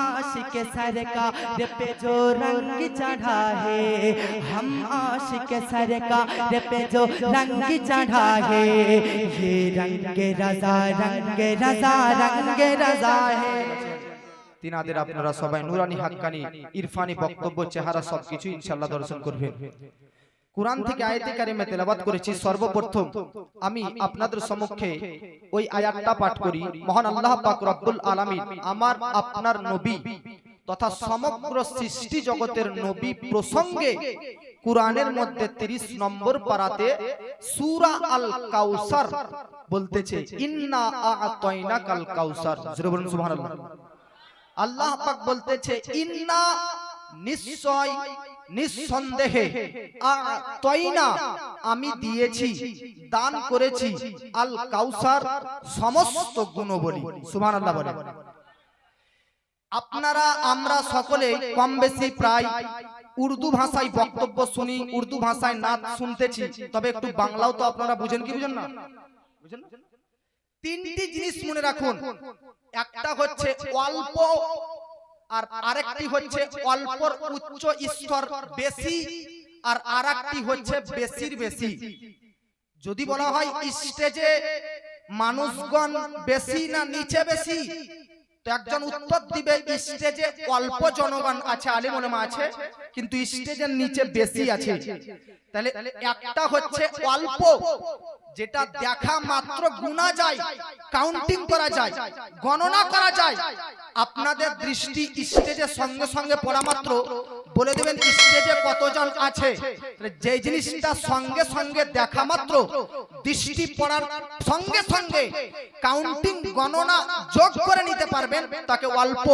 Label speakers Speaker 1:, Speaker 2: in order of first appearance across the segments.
Speaker 1: आशिक सरकार पे जो रंग चढ़ा है, हम आशिक सरकार पे जो रंग चढ़ा है, ये रंग रज़ा है।
Speaker 2: তিনাদের আপনারা সবাই নুরানি হাক্কানি ইরফানি বক্তব্য চেহারা সবকিছু ইনশাআল্লাহ দর্শন করবেন। কুরআন থেকে আয়াতে কারিমা তেলাওয়াত করেছি। সর্বপ্রথম আমি আপনাদের সম্মুখে ওই আয়াতটা পাঠ করি। মহান আল্লাহ পাক রব্বুল আলামিন আমার আপনার নবী তথা সমগ্র সৃষ্টি জগতের নবী প্রসঙ্গে কুরআনের মধ্যে 30 নম্বর পারাতে সূরা আল কাউসার বলতেছে, ইন্না আ'তাইনাকাল কাউসার। জোরে বলুন সুবহানাল্লাহ। আল্লাহ পাক বলতেছে, ইন্না নিশ্চয় নিঃসন্দেহে আ'তাইনা আমি দিয়েছি, দান করেছি, আল কাউসার সমস্ত গুণবলী। সুবহানাল্লাহ বলেন। আপনারা আমরা সকলে কম বেশি প্রায় উর্দু ভাষায় বক্তব্য শুনি, উর্দু ভাষায় নাচ শুনতেছি, তবে একটু বাংলাও তো আপনারা বুঝেন কি বুঝেন না? বুঝেন না? তিনটি জিনিস মনে রাখুন। একটা হচ্ছে অল্প, আর আরেকটি হচ্ছে অল্পর উচ্চ স্তর বেশি, আর আরেকটি হচ্ছে বেশির বেশি। যদি বলা হয় স্টেজে মানুষগণ বেশি না নিচে বেশি, তো একজন উত্তর দিবে স্টেজে অল্প জনগণ আছে, আলেম ওলামা আছে, কিন্তু স্টেজের নিচে বেশি আছে। তাহলে একটা হচ্ছে অল্প, যেটা দেখা মাত্র গুনা যায়, কাউন্টিং করা যায়, গণনা করা যায়। আপনাদের দৃষ্টি স্টেজের সঙ্গে সঙ্গে পড়া মাত্র বলে দেবেন স্টেজে কতজন আছে। যে জিনিসটা সঙ্গে সঙ্গে দেখা মাত্র দৃষ্টি পড়ার সঙ্গে সঙ্গে কাউন্টিং গণনা যোগ করে নিতে পারবেন, তাকে অল্প।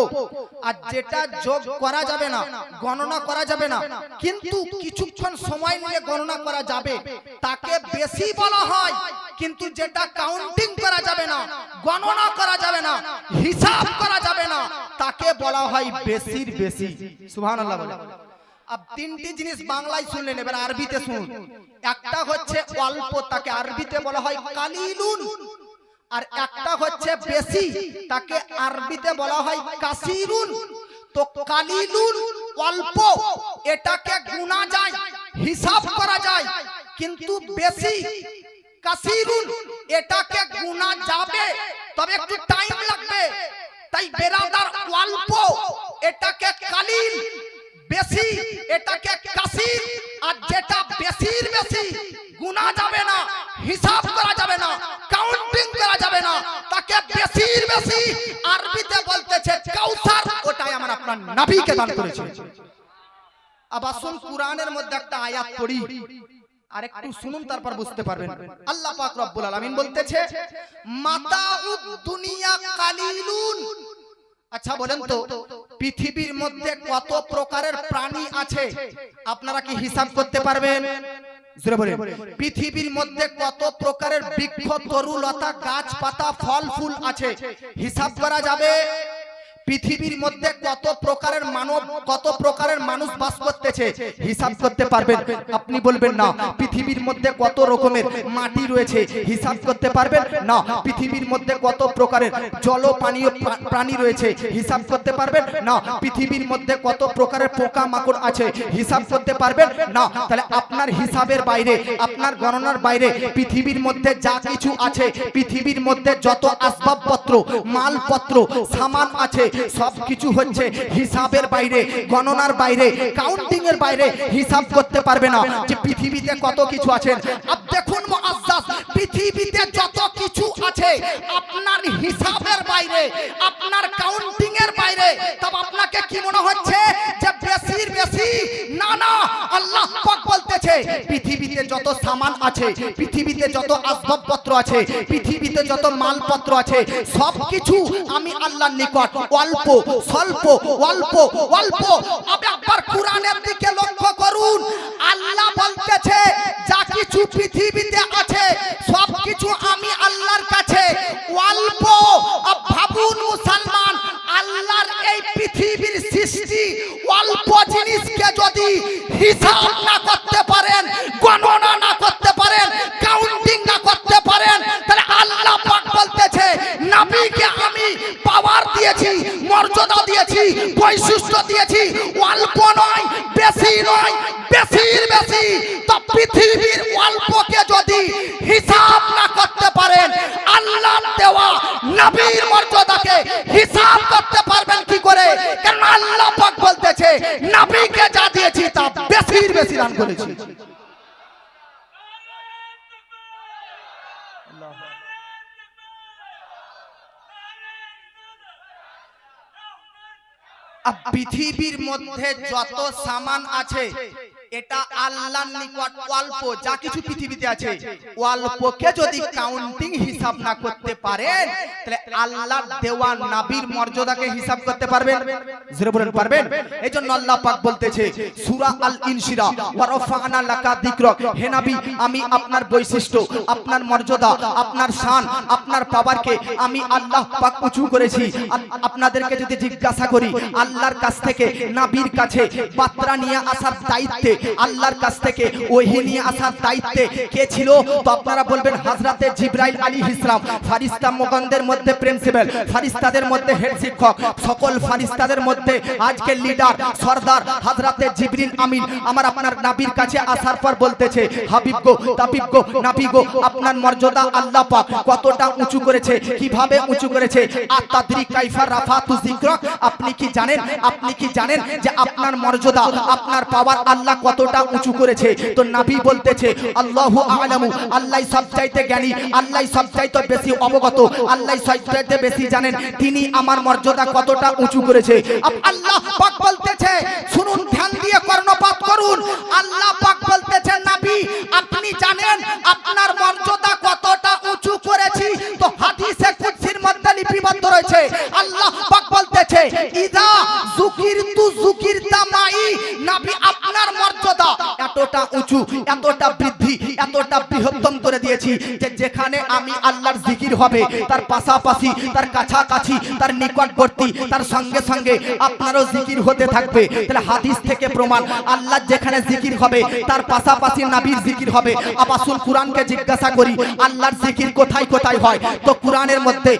Speaker 2: আর যেটা যোগ করা যাবে না, গণনা করা যাবে না, কিন্তু কিছুক্ষণ সময় নিয়ে গণনা করা যাবে, তাকে বেশি বলা হয়। কিন্তু যেটা কাউন্টিং করা যাবে না, গণনা করা যাবে না, হিসাব করা যাবে না, তাকে বলা হয় বেশির বেশি। সুবহানাল্লাহ বলে। अब তিনটি জিনিস বাংলায় শুনলেন, এবার আরবিতে শুনুন। একটা হচ্ছে অল্প, তাকে আরবিতে বলা হয় কালিলুন। আর একটা হচ্ছে বেশি, তাকে আরবিতে বলা হয় কাসিরুন। তো কালিলুন অল্প, এটাকে গুনা যায়, হিসাব করা যায়, কিন্তু বেশি কাসিরুন এটাকে গুনা যাবে, তবে একটু টাইম লাগবে। তাই বেরাদার অল্প এটাকে কালিল, বেশি এটাকে কাসির। আর যেটা বেশির বেশি গুনা যাবে না, হিসাব করা যাবে না, কাউন্টিং করা যাবে না, তাকে বেশির বেশি আরবিতে বলতেছে কাউসার। ওটাই আমার আপনার নবীকে দান করেছে। আবার শুন, কুরআনের মধ্যে একটা আয়াত পড়ি, আর একটু শুনুন, তারপর বুঝতে পারবেন। আল্লাহ পাক রব্বুল আলামিন বলতেছে, মাতাউদ দুনিয়া কালিলুন। আচ্ছা বলেন তো, পৃথিবীর মধ্যে কত প্রকারের প্রাণী আছে? আপনারা কি হিসাব করতে পারবেন? জোরে বলেন। পৃথিবীর মধ্যে কত প্রকারের বৃক্ষ, তরুলতা, গাছপাতা, ফল ফুল আছে? হিসাব করা যাবে? পৃথিবীর মধ্যে কত প্রকারের মানব, কত প্রকারের মানুষ বাস করতেছে? হিসাব করতে পারবেন? আপনি বলবেন না। পৃথিবীর মধ্যে কত রকমের মাটি রয়েছে? হিসাব করতে পারবেন না। পৃথিবীর মধ্যে কত প্রকারের জলপানীয় প্রাণী রয়েছে? হিসাব করতে পারবেন না। পৃথিবীর মধ্যে কত প্রকারের পোকা মাকড় আছে? হিসাব করতে পারবেন না। তাহলে আপনার হিসাবের বাইরে, আপনার গণনার বাইরে পৃথিবীর মধ্যে যা কিছু আছে, পৃথিবীর মধ্যে যত আসবাবপত্র, মালপত্র, সামান আছে, সবকিছু হচ্ছে হিসাবের বাইরে, গণনার বাইরে, কাউন্টিং এর বাইরে। হিসাব করতে পারবে না যে পৃথিবীতে কত কিছু আছে। আপ দেখুন মুআজ্জাজ, পৃথিবীতে যত কিছু আছে আপনার হিসাবের বাইরে, আপনার কাউন্টিং এর বাইরে। তবে আপনাকে কি মনে হচ্ছে যে বেশির বেশি? না না, আল্লাহ পাক বলতেছে পৃথিবীতে যত সামান আছে, পৃথিবীতে যত আসবাবপত্র আছে, পৃথিবীতে যত মালপত্র আছে, সবকিছু আমি আল্লাহর নিকট অল্প, স্বল্প, অল্প, অল্প। আবার কুরআনের দিকে লক্ষ্য করুন, আল্লাহ বলতেছে যা কিছু পৃথিবীতে আছে সবকিছু আমি আল্লাহর কাছে অল্প। ভাবুন মুসলমান, আল্লাহর এই পৃথিবীর সৃষ্টি অল্প জিনিসকে যদি হিসাব না করতে পারেন, গণনা না করতে পারেন, কাউন্টিং না করতে পারেন, তাহলে আল্লাহ পাক বলতেছে নবীকে আমি পাওয়ার দিয়েছি, মর্যাদা দিয়েছি, বৈশিষ্ট্য দিয়েছি, অল্প নয়, বেশি নয়, বেশির বেশি। তো পৃথিবীর অল্পকে যদি হিসাব না করতে পারেন, আল্লাহর দেওয়া নবীর মর্যাদাকে হিসাব করতে পারবেন কি করে? কারণ আল্লাহ পাক বলতেছে নবীকে যা দিয়েছি তা বেশির বেশি দান করেছি। পৃথিবীর মধ্যে যত সামান আছে এটা আল্লাহর নিকট অল্প। যা কিছু পৃথিবীতে আছে অল্পকে যদি কাউন্টিং হিসাব না করতে পারেন, তাহলে আল্লাহর দেওয়া নবীর মর্যাদাকে হিসাব করতে পারবেন? জোরে বলেন পারবেন? এইজন্য আল্লাহ পাক বলতেছে সূরা আল ইনশিরা, ওয়া রাফা'না লাকা যিকরাক, হে নবী আমি আপনার বৈশিষ্ট্য, আপনার মর্যাদা, আপনার শান, আপনার পাওয়ারকে আমি আল্লাহ পাক উঁচু করেছি। আপনাদেরকে যদি জিজ্ঞাসা করি আল্লাহর কাছ থেকে নবীর কাছে বার্তা নিয়ে আসার দায়িত্বে, আল্লাহর কাছ থেকে ওহী নিয়ে আসার দায়িত্বে কে ছিল? তো আপনারা বলবেন হযরতে জিবরাইল আলাইহিস সালাম। ফেরেশতা মুগনদের মধ্যে প্রিন্সিপাল, ফেরেশতাদের মধ্যে হেড শিক্ষক, সকল ফেরেশতাদের মধ্যে আজকে লিডার সরদার হযরতে জিবরিল আমিন আমার আপনার নবীর কাছে আসার পর বলতেছে হাবিব গো, তাবিব গো, নবী গো, আপনার মর্যাদা আল্লাহ পাক কতটা উঁচু করেছে, কিভাবে উঁচু করেছে? আতাদরি কাইফা রাফাতু যিকরাক, আপনি কি জানেন, আপনি কি জানেন যে আপনার মর্যাদা, আপনার পাওয়ার আল্লাহ কতটা উঁচু করেছে? তো নবী বলতেছে আল্লাহু আ'লামু, আল্লাহ সবচাইতে জ্ঞানী, আল্লাহ সবচাইতে বেশি অবগত, আল্লাহ সবচাইতে বেশি জানেন তিনি আমার মর্যাদা কতটা উঁচু করেছে। আল্লাহ পাক বলতেছে, শুনুন ধ্যান দিয়ে কর্ণপাত করুন, আল্লাহ পাক বলতেছে নবী আপনি জানেন আপনার মর্যাদা কতটা উঁচু করেছি? তো হাদিসে কুদসির মধ্যে লিপিবদ্ধ রয়েছে, আল্লাহ পাক বলতেছে ইদা যুকিরতু যুকিরতা মাই, নবী আপনার মর্যাদা এতটা উঁচু, এতটা বৃদ্ধি, এতটা বৃহত্তম করে দিয়েছি যে যেখানে আমি আল্লাহর জিকির হবে তার পাশাপাশি, তার কাছাকাছি, তার নিকটবর্তী, তার সঙ্গে সঙ্গে আপনারও জিকির হতে থাকবে। তাহলে হাদিস থেকে প্রমাণ আল্লাহ যেখানে জিকির হবে তার পাশাপাশি নবীর জিকির হবে। আবাসুল কোরআনকে জিজ্ঞাসা করি আল্লাহর জিকির কোথায় কোথায় হয়? তো কোরআনের মধ্যে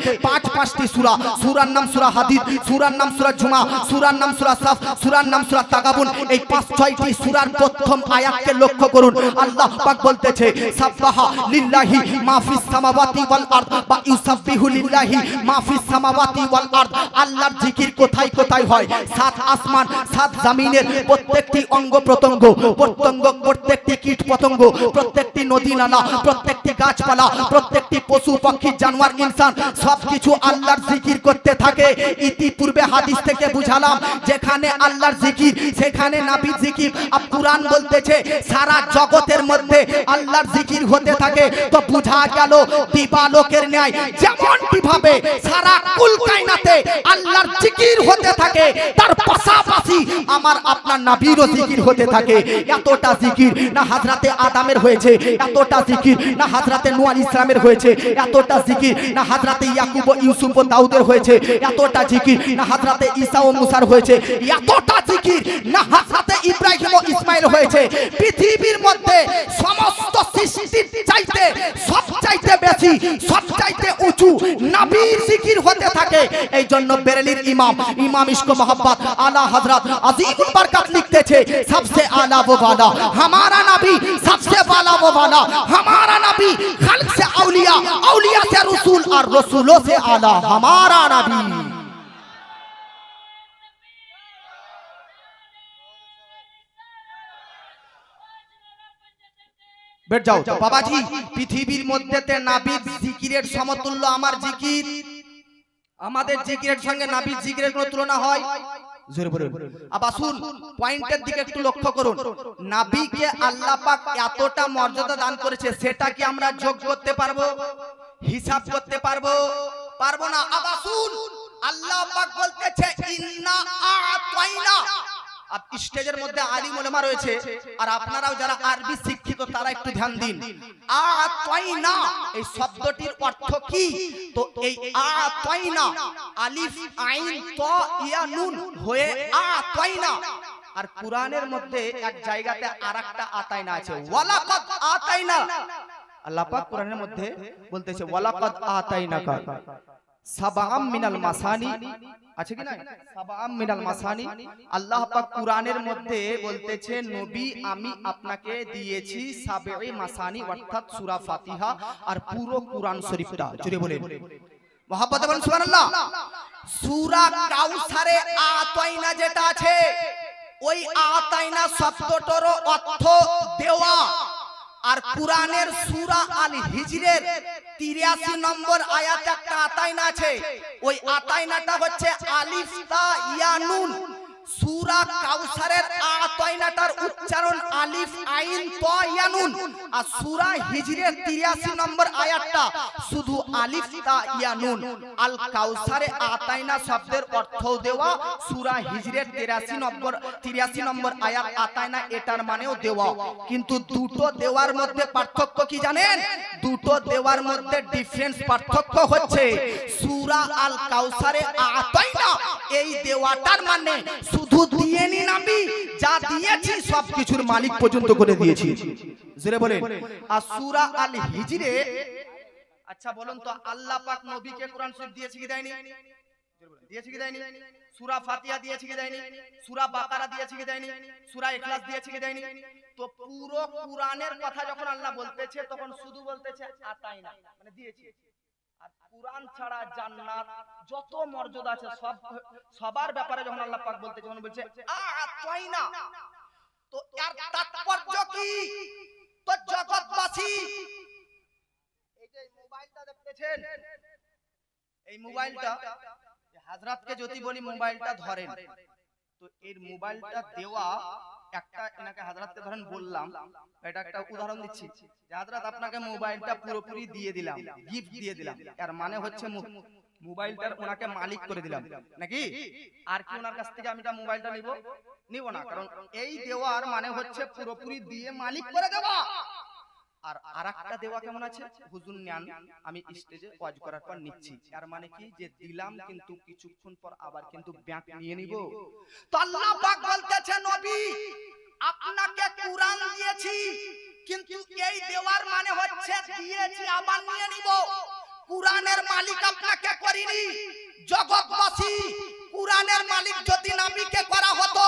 Speaker 2: পাঁচটি সূরা, সূরার নাম সূরা হাদিদ, সূরার নাম সূরা জুমা, সূরার নাম সূরা সাফ, সূরার নাম সূরা তাগাবুন। এই 5-6টি সূরার প্রথম আয়াতকে লক্ষ্য করুন, আল্লাহ পাক বলতেছে সাব্বাহা লিল্লাহি মা ফিস সামাওয়াতি ওয়াল আরদ বা ইউসাব্বিহু লিল্লাহি মা ফিস সামাওয়াতি ওয়াল আরদ। আল্লাহর জিকির কোথায় কোথায় হয়? 7 আসমান 7 জমিনের প্রত্যেকটি অঙ্গ প্রত্যঙ্গ, প্রত্যেকটি কীট পতঙ্গ, প্রত্যেকটি নদী নালা, প্রত্যেকটি গাছপালা, প্রত্যেকটি পশু পাখি জানোয়ার ইনসান সবকিছু আল্লাহর জিকির করতে থাকে। ইতিপূর্বে হাদিস থেকে বুঝালাম যেখানে আল্লাহর জিকির সেখানে নবীর জিকির। আর কুরআন বলতেছে সারা জগতের মধ্যে আল্লাহর জিকির হতে থাকে। তো বুঝা গেল দিবালোকের ন্যায় যেমনটি ভাবে সারা কুল কায়নাতে আল্লাহর জিকির হতে থাকে, তার পাশাপাশি আমার আপনার নবীরও জিকির হতে থাকে। এতটা জিকির না হযরতে আদমের হয়েছে, এতটা জিকির না হযরতে নূহ আলাইহিস সালামের হয়েছে, এতটা জিকির না হযরতে ইয়াকুব ও ইউসুফ ও দাউদের হয়েছে, এতটা জিকির না হযরতে ঈসা ও মুসার হয়েছে, এতটা জিকির না হযরতে ইব্রাহিম ও ইসমাইল হয়েছে। পৃথিবীর মধ্যে সমস্ত সৃষ্টির চাইতে সবচাইতে বেশি, সবচাইতে উঁচু নবীর জিকির হতে থাকে। এই জন্য বেরেলির ইমাম ইশক মোহাম্মদ আলা হযরত আজিমুল বরকত লিখতেছে सबसे आला वो वाला हमारा नबी, सबसे वाला वो वाला हमारा नबी, खल्क से औलिया, औलिया से रसूल और रसूलों से आला हमारा नबी। बैठ जाओ तो बाबा जी पृथ्वीर मध्य नबीर जिकिरेर समतुल्य आमार जिकिर, आमादेर जिकिरेर संगे नबीर जिकिरेर कोनो तुलना হয়? জোরে বলুন। আবার শুন পয়েন্টের দিকে একটু লক্ষ্য করুন, নবীকে আল্লাহ পাক এতটা মর্যাদা দান করেছে, সেটা কি আমরা যোগ করতে পারবো, হিসাব করতে পারবো? পারবো না। আবার শুন আল্লাহ পাক বলতেছে ইন্না আ'তাইনা। अब স্টেজের মধ্যে আলিম উলামা রয়েছে আর আপনারাও যারা আরবি শিক্ষিত তারা একটু ধ্যান দিন। আ'তাইনা এই শব্দটির অর্থ কি? তো এই আ'তাইনা আলিফ আইন ত ইয়া নুন হয়ে আ'তাইনা। আর কুরআনের মধ্যে এক জায়গাতে আরেকটা আতাইনা আছে, ওয়ালাকাদ আতাইনা। আল্লাহ পাক কুরআনের মধ্যে বলতেছে ওয়ালাকাদ আতাইনাকা সাবাম মিনাল মাসানি আছে কি না? সাবাম মিনাল মাসানি আল্লাহ পাক কুরআনের মধ্যে বলতেছে নবী আমি আপনাকে দিয়েছি সাবঈ মাসানি অর্থাৎ সূরা ফাতিহা আর পুরো কুরআন শরীফটা। জোরে বলেন মুহাব্বতে বলেন সুবহানাল্লাহ। সূরা কাউসারে আতাইনা যেটা আছে ওই আতাইনা শব্দটার অর্থ দেওয়া। আর কুরআনের সূরা আল হিজরের 83 নম্বর আয়াতে একটা আতাইনা আছে, ওই আতাইনাটা হচ্ছে আলিফ তা ইয়া নুন। সূরা কাউসারের আতাইনাটার উচ্চারণ আলিফ আইন তা ইয়া নুন। আর সূরা হিজরের 83 নম্বর আয়াতটা শুধু আলিফ তা ইয়া নুন। আল কাউসারে আতাইনা শব্দের অর্থ দেওয়া, সূরা হিজরের 83 নম্বর আয়াত আতাইনা এটার মানেও দেওয়া। কিন্তু দুটো দেওয়ার মধ্যে পার্থক্য কি জানেন? দুটো দেওয়ার মধ্যে ডিফারেন্স পার্থক্য হচ্ছে সূরা আল কাউসারে আতাইনা এই দেওয়াটার মানে শুধু দিয়েনি নবী, যা দিয়েছি সবকিছুর মালিক পর্যন্ত করে দিয়েছি। জোরে বলেন। আর সূরা আল হিজরে, আচ্ছা বলুন তো আল্লাহ পাক নবীকে কোরআন শরীফ দিয়েছে কি দেয়নি? দিয়েছে কি দেয়নি? সূরা ফাতিহা দিয়েছে কি দেয়নি? সূরা বাকারা দিয়েছে কি দেয়নি? সূরা ইখলাস দিয়েছে কি দেয়নি? তো পুরো কুরআনের কথা যখন আল্লাহ বলতেছে তখন শুধু বলতেছে আতাইনা মানে দিয়েছি। আর কুরআন ছাড়া জান্নাত যত মর্যাদা আছে সবার ব্যাপারে যখন আল্লাহ পাক বলতে যখন বলছে আতাইনা, তো এর তাৎপর্য কি? তো জগৎবাসী এই যে মোবাইলটা দেখতেছেন, এই মোবাইলটা হযরতকে যদি বলি মোবাইলটা ধরেন, তো এর মোবাইলটা দেওয়া একটা এনাকে হযরতকে ধরেন বললাম, এটা একটা উদাহরণ দিচ্ছি যে হযরত আপনাকে মোবাইলটা পুরোপুরি দিয়ে দিলাম, গিফট দিয়ে দিলাম, এর মানে হচ্ছে মোবাইলটার ওনাকে মালিক করে দিলাম নাকি? আর কি ওনার কাছ থেকে আমি এটা মোবাইলটা নিব না, কারণ এই দেওয়ার মানে হচ্ছে পুরোপুরি দিয়ে মালিক করে দেওয়া। আর আরেকটা দেওয়া কেমন আছে? হুজুর নেন আমি স্টেজে ওয়াজ করার পর নিচ্ছি, এর মানে কি যে দিলাম কিন্তু কিছুক্ষণ পর আবার কিন্তু ব্যাক নিয়ে নিব। তো আল্লাহ পাক বলতেছে নবী আপনাকে কুরআন দিয়েছি, কিন্তু এই দেওয়ার মানে হচ্ছে দিয়েছি আবার নিয়ে নিব। কুরআনের মালিক আপনাকে করিনি। জগৎবাসী কুরআনের মালিক যদি নবীকে করা হতো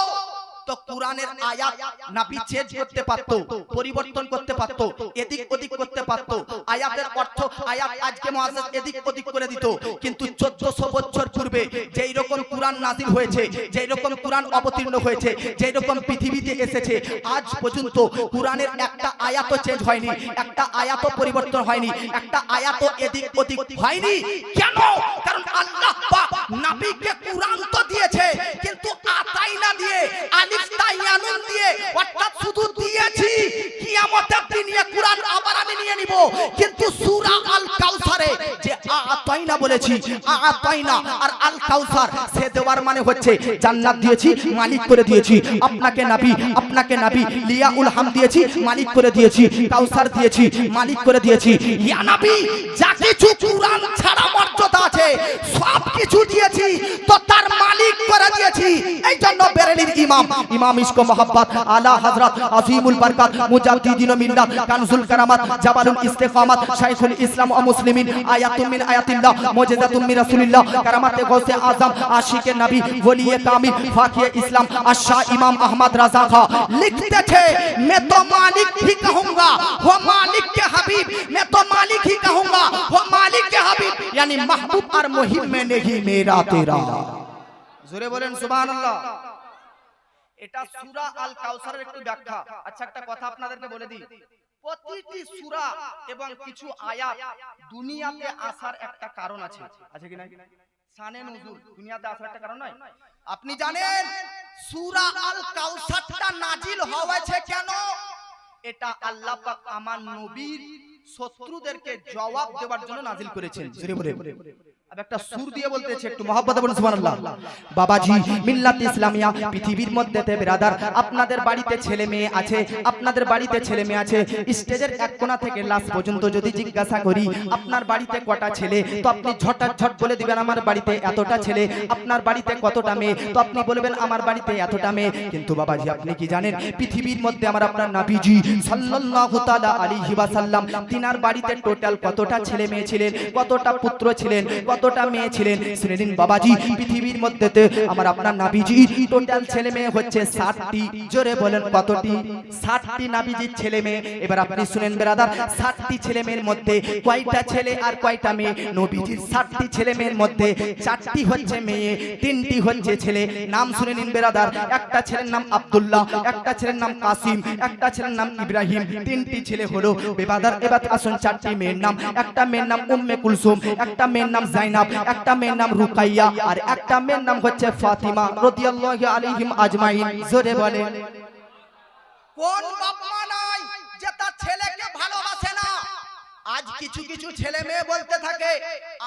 Speaker 2: তো কুরআনের আয়াত নবী চেঞ্জ করতে পারতো, পরিবর্তন করতে পারতো, এদিক ওদিক করতে পারতো। আয়াতের অর্থ আয়াত আজকে মুআজ্জিজ এদিক ওদিক করে দিত। কিন্তু 1400 বছর পূর্বে যেই রকম কুরআন নাযিল হয়েছে, যেই রকম কুরআন অবতীর্ণ হয়েছে, যেই রকম পৃথিবীতে এসেছে, আজ পর্যন্ত কুরআনের একটা আয়াতও চেঞ্জ হয়নি, একটা আয়াতও পরিবর্তন হয়নি, একটা আয়াতও এদিক ওদিক হয়নি। কেন? কারণ আল্লাহ পাক নবীকে কুরআন তো দিয়েছে, কিন্তু আতাইনা দিয়ে আলিফ তা ইয়া নুন দিয়ে অর্থাৎ শুধু দিয়েছি, কিয়ামতের দিনে কুরআন আবার আমি নিয়ে নিব। কিন্তু সূরা আল কাউসারে যে আতাইনা বলেছি, আতাইনা আর আল কাউসার সে দেওয়ার মানে হচ্ছে জান্নাত দিয়েছি, মালিক করে দিয়েছি। আপনাকে নবী লিয়াউল হাম দিয়েছি, মালিক করে দিয়েছি। কাউসার দিয়েছি, মালিক করে দিয়েছি। ইয়া নবী যা কিছু কুরআন ছাড়া মর্যাদা আছে সব কিছু দিয়েছি, তো তার মালিক করে দিয়েছি। এই জন্য বেরেলির ইমাম ইশক মোহাব্বত আলা হযরত আজিমুল বরকত মুজাদ্দিদিন মিল্লাত কানজুল কারামাত জাবালুল ইস্তিকামাত শাইখুল ইসলাম ও মুসলিমিন আয়াতুম মিন আয়াতিল্লাহ মুজিজাতুম মিন রাসূলিল্লাহ কারামাতে গৌসে আযম আশিকে নবী ওলিয়ে কামিল ফাকিয়ে ইসলাম আশা ইমাম আহমদ রাজা খা लिखते थे मैं तो मालिक ही कहूंगा वो मालिक के हबीब, मैं तो मालिक ही कहूंगा वो मालिक के हबीब, यानी महबूब और मुहिब में नहीं मेरा तेरा। জোরে বলেন সুবহানাল্লাহ। এটা সূরা আল কাউসারের একটু ব্যাখ্যা। আচ্ছা একটা কথা আপনাদেরকে বলে দিই, প্রতিটি সূরা এবং কিছু আয়াত দুনিয়াতে আসার একটা কারণ আছে, আছে কি না? শানে নুজুল দুনিয়াতে আসার একটা কারণ নাই? আপনি জানেন সূরা আল কাউসারটা নাজিল হয়েছে কেন? এটা আল্লাহ পাক আমার নবীর শত্রুদেরকে জবাব দেওয়ার জন্য নাজিল করেছেন। জোরে বলেন। अब একটা সুর দিয়ে বলতেছে একটু মহব্বতে বলুন সুবহানাল্লাহ। বাবাজি মিল্লাত ইসলামিয়া পৃথিবীর মধ্যেতে ব্রাদার আপনাদের বাড়িতে ছেলে মেয়ে আছে, আপনাদের বাড়িতে ছেলে মেয়ে আছে, স্টেজের এক কোণা থেকে লাস্ট পর্যন্ত যদি জিজ্ঞাসা করি আপনার বাড়িতে কটা ছেলে, তো আপনি ঝটাঝট বলে দিবেন আমার বাড়িতে এতটা ছেলে। আপনার বাড়িতে কতটা মেয়ে, তো আপনি বলবেন আমার বাড়িতে এতটা মেয়ে। কিন্তু বাবাজি আপনি কি জানেন পৃথিবীর মধ্যে আমার আপনার নবীজি সাল্লাল্লাহু তাআলা আলাইহি ওয়াসাল্লাম তিনার বাড়িতে টোটাল কতটা ছেলে মেয়ে ছিলেন, কতটা পুত্র ছিলেন, কত কতটা মেয়ে ছিলেন শুনে নিন বাবাজি। পৃথিবীর মধ্যে আমার আপনার নাবিজি টোটাল ছেলে মেয়ে হচ্ছে 60টি। জোরে বলেন কতটি? 60টি নাবিজির ছেলে মেয়ে। এবার আপনি শুনেন ব্রাদার, 60টি ছেলে মেয়ের মধ্যে কয়টা ছেলে আর কয়টা মেয়ে? নবীজির 60টি ছেলে মেয়ের মধ্যে 4টি হচ্ছে মেয়ে, 3টি হচ্ছে ছেলে। নাম শুনে নিন ব্রাদার, একটা ছেলের নাম আব্দুল্লাহ, একটা ছেলের নাম কাসিম, একটা ছেলের নাম ইব্রাহিম, 3টি ছেলে হলো বেবাদার। এবার আসুন 4টি মেয়ের নাম। একটা মেয়ের নাম উম্মে কুলসুম, একটা মেয়ের নাম জাইনাব, একটা মেয়ের নাম রুকাইয়া, আর একটা মেয়ের নাম হচ্ছে ফাতিমা রাদিয়াল্লাহু আলাইহিম আজমাইন। জোরে বলেন কোন বাপ মা নাই যে তার ছেলেকে ভালোবাসে না? আজ কিছু কিছু ছেলে মেয়ে বলতে থাকে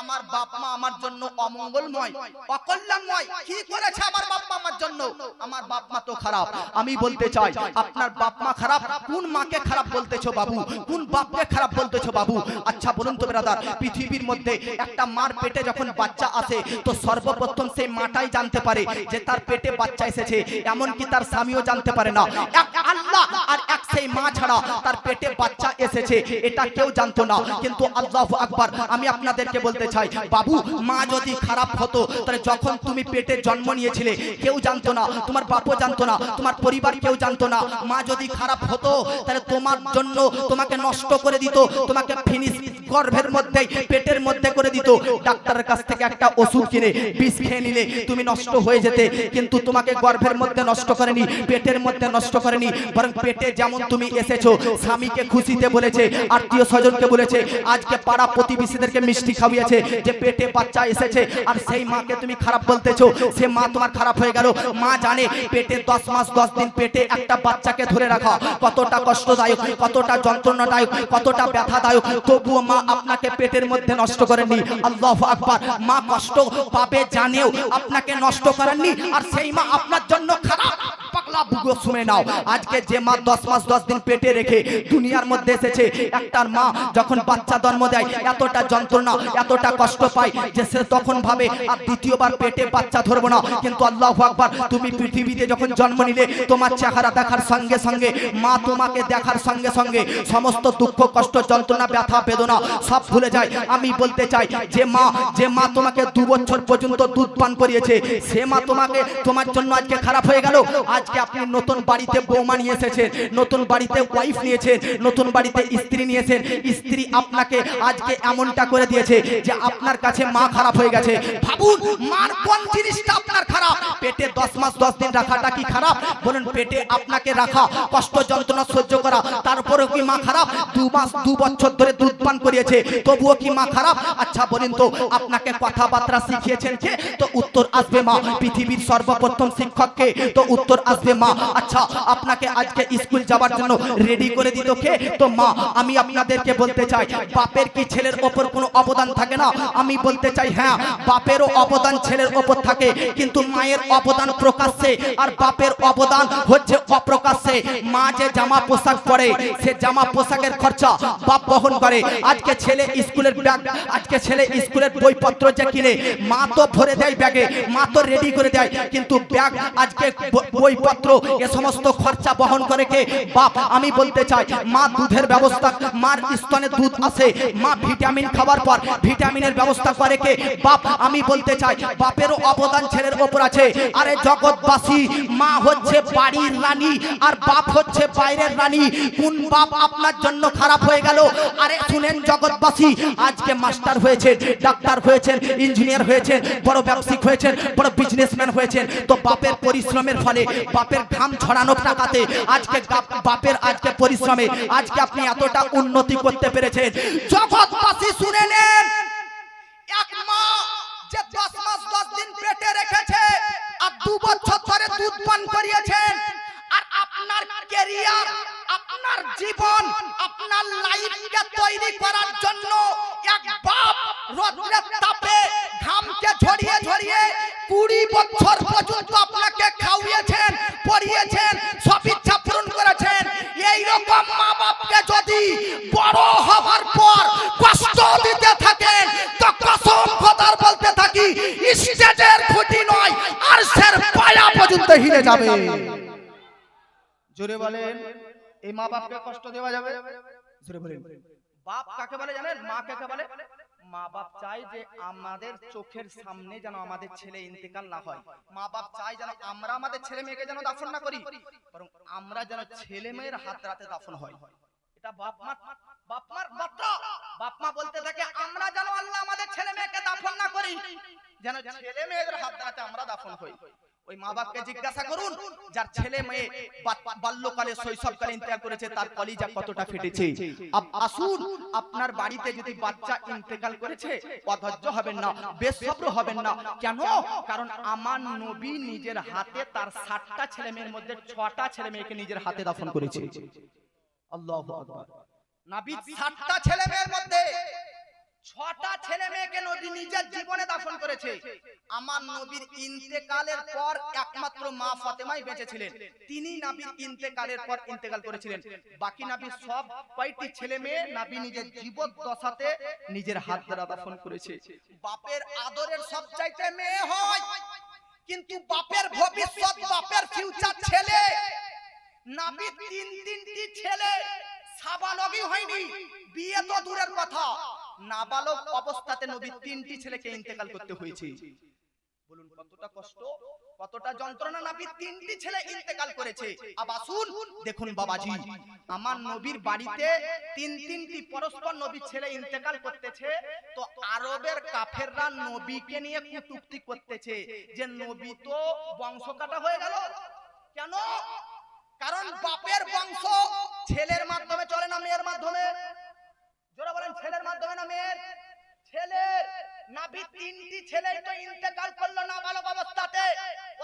Speaker 2: আমার বাপ মা আমার জন্য অমঙ্গলময়, অকল্যাণময়। কি করেছে আমার বাপ মা আমার জন্য? আমার বাপ মা তো খারাপ। আমি বলতে চাই আপনার বাপ মা খারাপ, কোন মাকে খারাপ বলতেছো বাবু? কোন বাপকে খারাপ বলতেছো বাবু? আচ্ছা বলুন তো ব্রাদার, পৃথিবীর মধ্যে একটা মার পেটে যখন বাচ্চা আসে তো সর্বপ্রথম সেই মাটাই জানতে পারে যে তার পেটে বাচ্চা এসেছে, এমনকি তার স্বামীও জানতে পারে না। এক আল্লাহ আর এক সেই মা ছাড়া তার পেটে বাচ্চা এসেছে এটা কেউ জানতো না। কিন্তু আল্লাহু আকবার, আমি আপনাদেরকে বলতে চাই বাবু, মা যদি খারাপ হতো তাহলে যখন তুমি পেটে জন্ম নিয়েছিলে কেউ জানতো না, তোমার বাপও জানতো না, তোমার পরিবার কেউ জানতো না। মা যদি খারাপ হতো তাহলে তোমার জন্য তোমাকে নষ্ট করে দিত, তোমাকে ফিনিশ গর্ভের মধ্যে পেটের মধ্যে করে দিত। ডাক্তারের কাছ থেকে একটা ওষুধ কিনে বিষ খেয়ে নিলে তুমি নষ্ট হয়ে যেতে, কিন্তু তোমাকে গর্ভের মধ্যে নষ্ট করেনি, পেটের মধ্যে নষ্ট করেনি, বরং পেটে যেমন তুমি এসেছো স্বামীকে খুশিতে বলেছে, আত্মীয় স্বজনকে বলেছে, আজকে পাড়া প্রতিবেশীদেরকে মিষ্টি খাওয়িয়েছে যে পেটে বাচ্চা এসেছে, আর সেই মাকে তুমি খারাপ বলতেছো, সে মা তোমার খারাপ হয়ে গেল। মা জানে পেটে 10 মাস 10 দিন পেটে একটা বাচ্চাকে ধরে রাখা কতটা কষ্টদায়ক, কতটা যন্ত্রণাদায়ক, কতটা ব্যথাদায়ক, তবুও মা আপনাকে পেটের মধ্যে নষ্ট করেননি। আল্লাহু আকবার, মা কষ্ট পাবে জানেও আপনাকে নষ্ট করেননি, আর সেই মা আপনার জন্য খারাপ। পাগলা বুগো শুনে নাও, আজকে যে মা 10 মাস 10 দিন পেটে রেখে দুনিয়ার মধ্যে এসেছে, একটার মা যখন বাচ্চা জন্ম দেয় এতটা যন্ত্রণা এতটা কষ্ট পায় যে সে তখন ভাবে আর দ্বিতীয়বার পেটে বাচ্চা ধরবো না। কিন্তু আল্লাহু আকবার, তুমি পৃথিবীতে যখন জন্ম নিলে তোমার চেহারা দেখার সঙ্গে সঙ্গে মা তোমাকে দেখার সঙ্গে সঙ্গে সমস্ত দুঃখ কষ্ট যন্ত্রণা ব্যথা বেদনা সব ভুলে যায়। আমি বলতে চাই যে মা তোমাকে 2 বছর পর্যন্ত দুধ পান করিয়েছে সে মা তোমার জন্য আজকে খারাপ হয়ে গেল। আজকে আপনি নতুন বাড়িতে বৌমা নিয়ে এসেছেন, নতুন বাড়িতে ওয়াইফ নিয়েছেন, নতুন বাড়িতে স্ত্রী নিয়েছেন, স্ত্রী আপনাকে আজকে এমনটা করে দিয়েছে যে আপনার কাছে মা খারাপ হয়ে গেছে। ভাবুন মার কোন জিনিসটা আপনার খারাপ? পেটে 10 মাস 10 দিন রাখাটা কি খারাপ? বলুন পেটে আপনাকে রাখা, কষ্ট যন্ত্রণা সহ্য করা, তারপরেও কি মা খারাপ? 2 মাস 2 বছর ধরে দুধ পান করিয়েছে তবুও কি মা খারাপ? আচ্ছা বলেন তো আপনাকে কথাবার্তা শিখিয়েছেন কে? তো উত্তর আসবে মা। পৃথিবীর সর্বপ্রথম শিক্ষককে? তো উত্তর আসবে মা। আচ্ছা আপনাকে আজকে স্কুল যাওয়ার জন্য রেডি করে দিত কে? তো মা। আমি আপনাদেরকে বলতে চাই বাপের কি ছেলের ওপর কোনো অবদান থাকে না? আমি বলতে চাই হ্যাঁ, বাপেরও অবদান ছেলের ওপর থাকে, কিন্তু মায়ের অবদান প্রকাশ্যে আর বাপের অবদান হচ্ছে অপ্রকাশ্যে। মা যে জামা পোশাক পরে সে জামা পোশাকের খরচা বাপ বহন করে। আজকে ছেলে স্কুলের ব্যাগ, আজকে ছেলে স্কুলের বইপত্র যে কিনে মা তো ভরে দেয় ব্যাগে, মা তো রেডি করে দেয়, কিন্তু ব্যাগ আজকে বইপত্র এ সমস্ত খরচা বহন করে কে? বাপ। আমি বলতে চাই মা দুধের ব্যবস্থা, মার স্তনে দুধ আসে, মা ভিটামিন খাবার পর ভিটামিনের ব্যবস্থা করে কে? বাপ। আমি বলতে চাই বাপেরও অবদান ছেলের ওপর আছে। আরে জগৎবাসী, মা হচ্ছে বাড়ির রানী আর বাপ হচ্ছে বাইরের রানী। কোন বাপ আপনার জন্য খারাপ হয়ে গেল? আরে শুনেন জগৎবাসী, আজকে মাস্টার হয়েছেন, ডাক্তার হয়েছেন, ইঞ্জিনিয়ার হয়েছেন, বড় ব্যবসায়িক হয়েছেন, বড় বিজনেসম্যান হয়েছেন, তো বাপের পরিশ্রমের ফলে, বাপের ঘাম ঝরানোর টাকাতে আজকে বাপের আজকে পরিশ্রমে আজকে আপনি এতটা উন্নতি করতে পেরেছেন। জগৎবাসী শুনে নেন, এক মা যে 10 মাস 10 দিন পেটে রেখেছে আর 2 বছর ধরে দুধ পান করিয়েছেন, আর আপনার ক্যারিয়ার, আপনার জীবন, আপনার লাইফকে তৈরি করার জন্য এক বাপ রোদের তাপে ঘামকে ঝরিয়ে ঝরিয়ে 20 বছর পর্যন্ত আপনাকে খাওয়িয়েছেন, পড়িয়েছেন, সব ইচ্ছা পূরণ করেছেন। এই রকম মা বাপকে যদি বড় হওয়ার পর কষ্ট দিতে থাকেন তো কসম খোদার বলতে থাকি স্টেজের খুঁটি নয় আরশের পায়া পর্যন্ত হিলে যাবে। জোরে বলেন, এই মা বাপকে কষ্ট দেওয়া যাবে? জোরে বলেন। বাপ কাকে বলে জানেন? মা কাকে বলে? মা বাপ চায় যে আমাদের চোখের সামনে যেন আমাদের ছেলে ইন্তেকাল না হয়, মা বাপ চায় যেন আমরা আমাদের ছেলে মেয়েকে যেন দাফন না করি, বরং আমরা যেন ছেলে মেয়ের হাত রাতে দাফন হয়। এটা বাপ মার বার্তা। বাপ মা বলতে থাকে আমরা যেন আল্লাহ আমাদের ছেলে মেয়েকে দাফন না করি, যেন ছেলে মেয়েদের হাত রাতে আমরা দাফন হই। ওই মা বাপকে জিজ্ঞাসা করুন যার ছেলে মেয়ে বাল্যকালে শৈশবকালে ইন্তেকাল করেছে তার কলিজা কতটা ফেটেছে। আসুন, আপনার বাড়িতে যদি বাচ্চা ইন্তেকাল করেছে অধৈর্য হবেন না, বেসব্র হবেন না। কেন? কারণ আমার নবী নিজের হাতে তার 60টা ছেলে মেয়ের মধ্যে 6টা ছেলে মেয়েকে নিজের হাতে দাফন করেছে। আল্লাহু আকবার। নবী 60টা ছেলে মেয়ের মধ্যে 6টা ছেলে মেয়েকে নবী নিজের জীবনে দাফন করেছে। আমার নবীর ইন্তেকালের পর একমাত্র মা ফাতেমাই বেঁচে ছিলেন, তিনি নবীর ইন্তেকালের পর ইন্তেকাল করেছিলেন। বাকি নবী সব কয়টি ছেলে মেয়ে নবী নিজের জীবদ্দশাতে নিজের হাত দ্বারা দাফন করেছে। বাপের আদরের সবচাইতে মেয়ে হয়, কিন্তু বাপের ভবিষ্যৎ, বাপের ফিউচার ছেলে। নবী তিনটি ছেলে, সাবালগই হয়নি, বিয়ে তো দূরের কথা, নাবালক অবস্থাতে নবী 3টি ছেলেকে ইন্তেকাল করতে হয়েছে। বলুন কতটা কষ্ট, কতটা যন্ত্রণা। নবী 3টি ছেলে ইন্তেকাল করেছে। আবার আসুন দেখুন বাবাজি, আমার নবীর বাড়িতে 3টি পরস্পর নবীর ছেলে ইন্তেকাল করতেছে, তো আরবের কাফেররা নবীকে নিয়ে কটূক্তি করতেছে যে নবী তো বংশ কাটা হয়ে গেল। কেন? কারণ বাপের বংশ ছেলের মাধ্যমে চলে না মেয়ের মাধ্যমে? যারা বলেন ছেলের মাধ্যমে না মেয়ের? ছেলের। নবী 3টি ছেলেই তো ইন্তেকাল করলো নাবালক অবস্থাতে,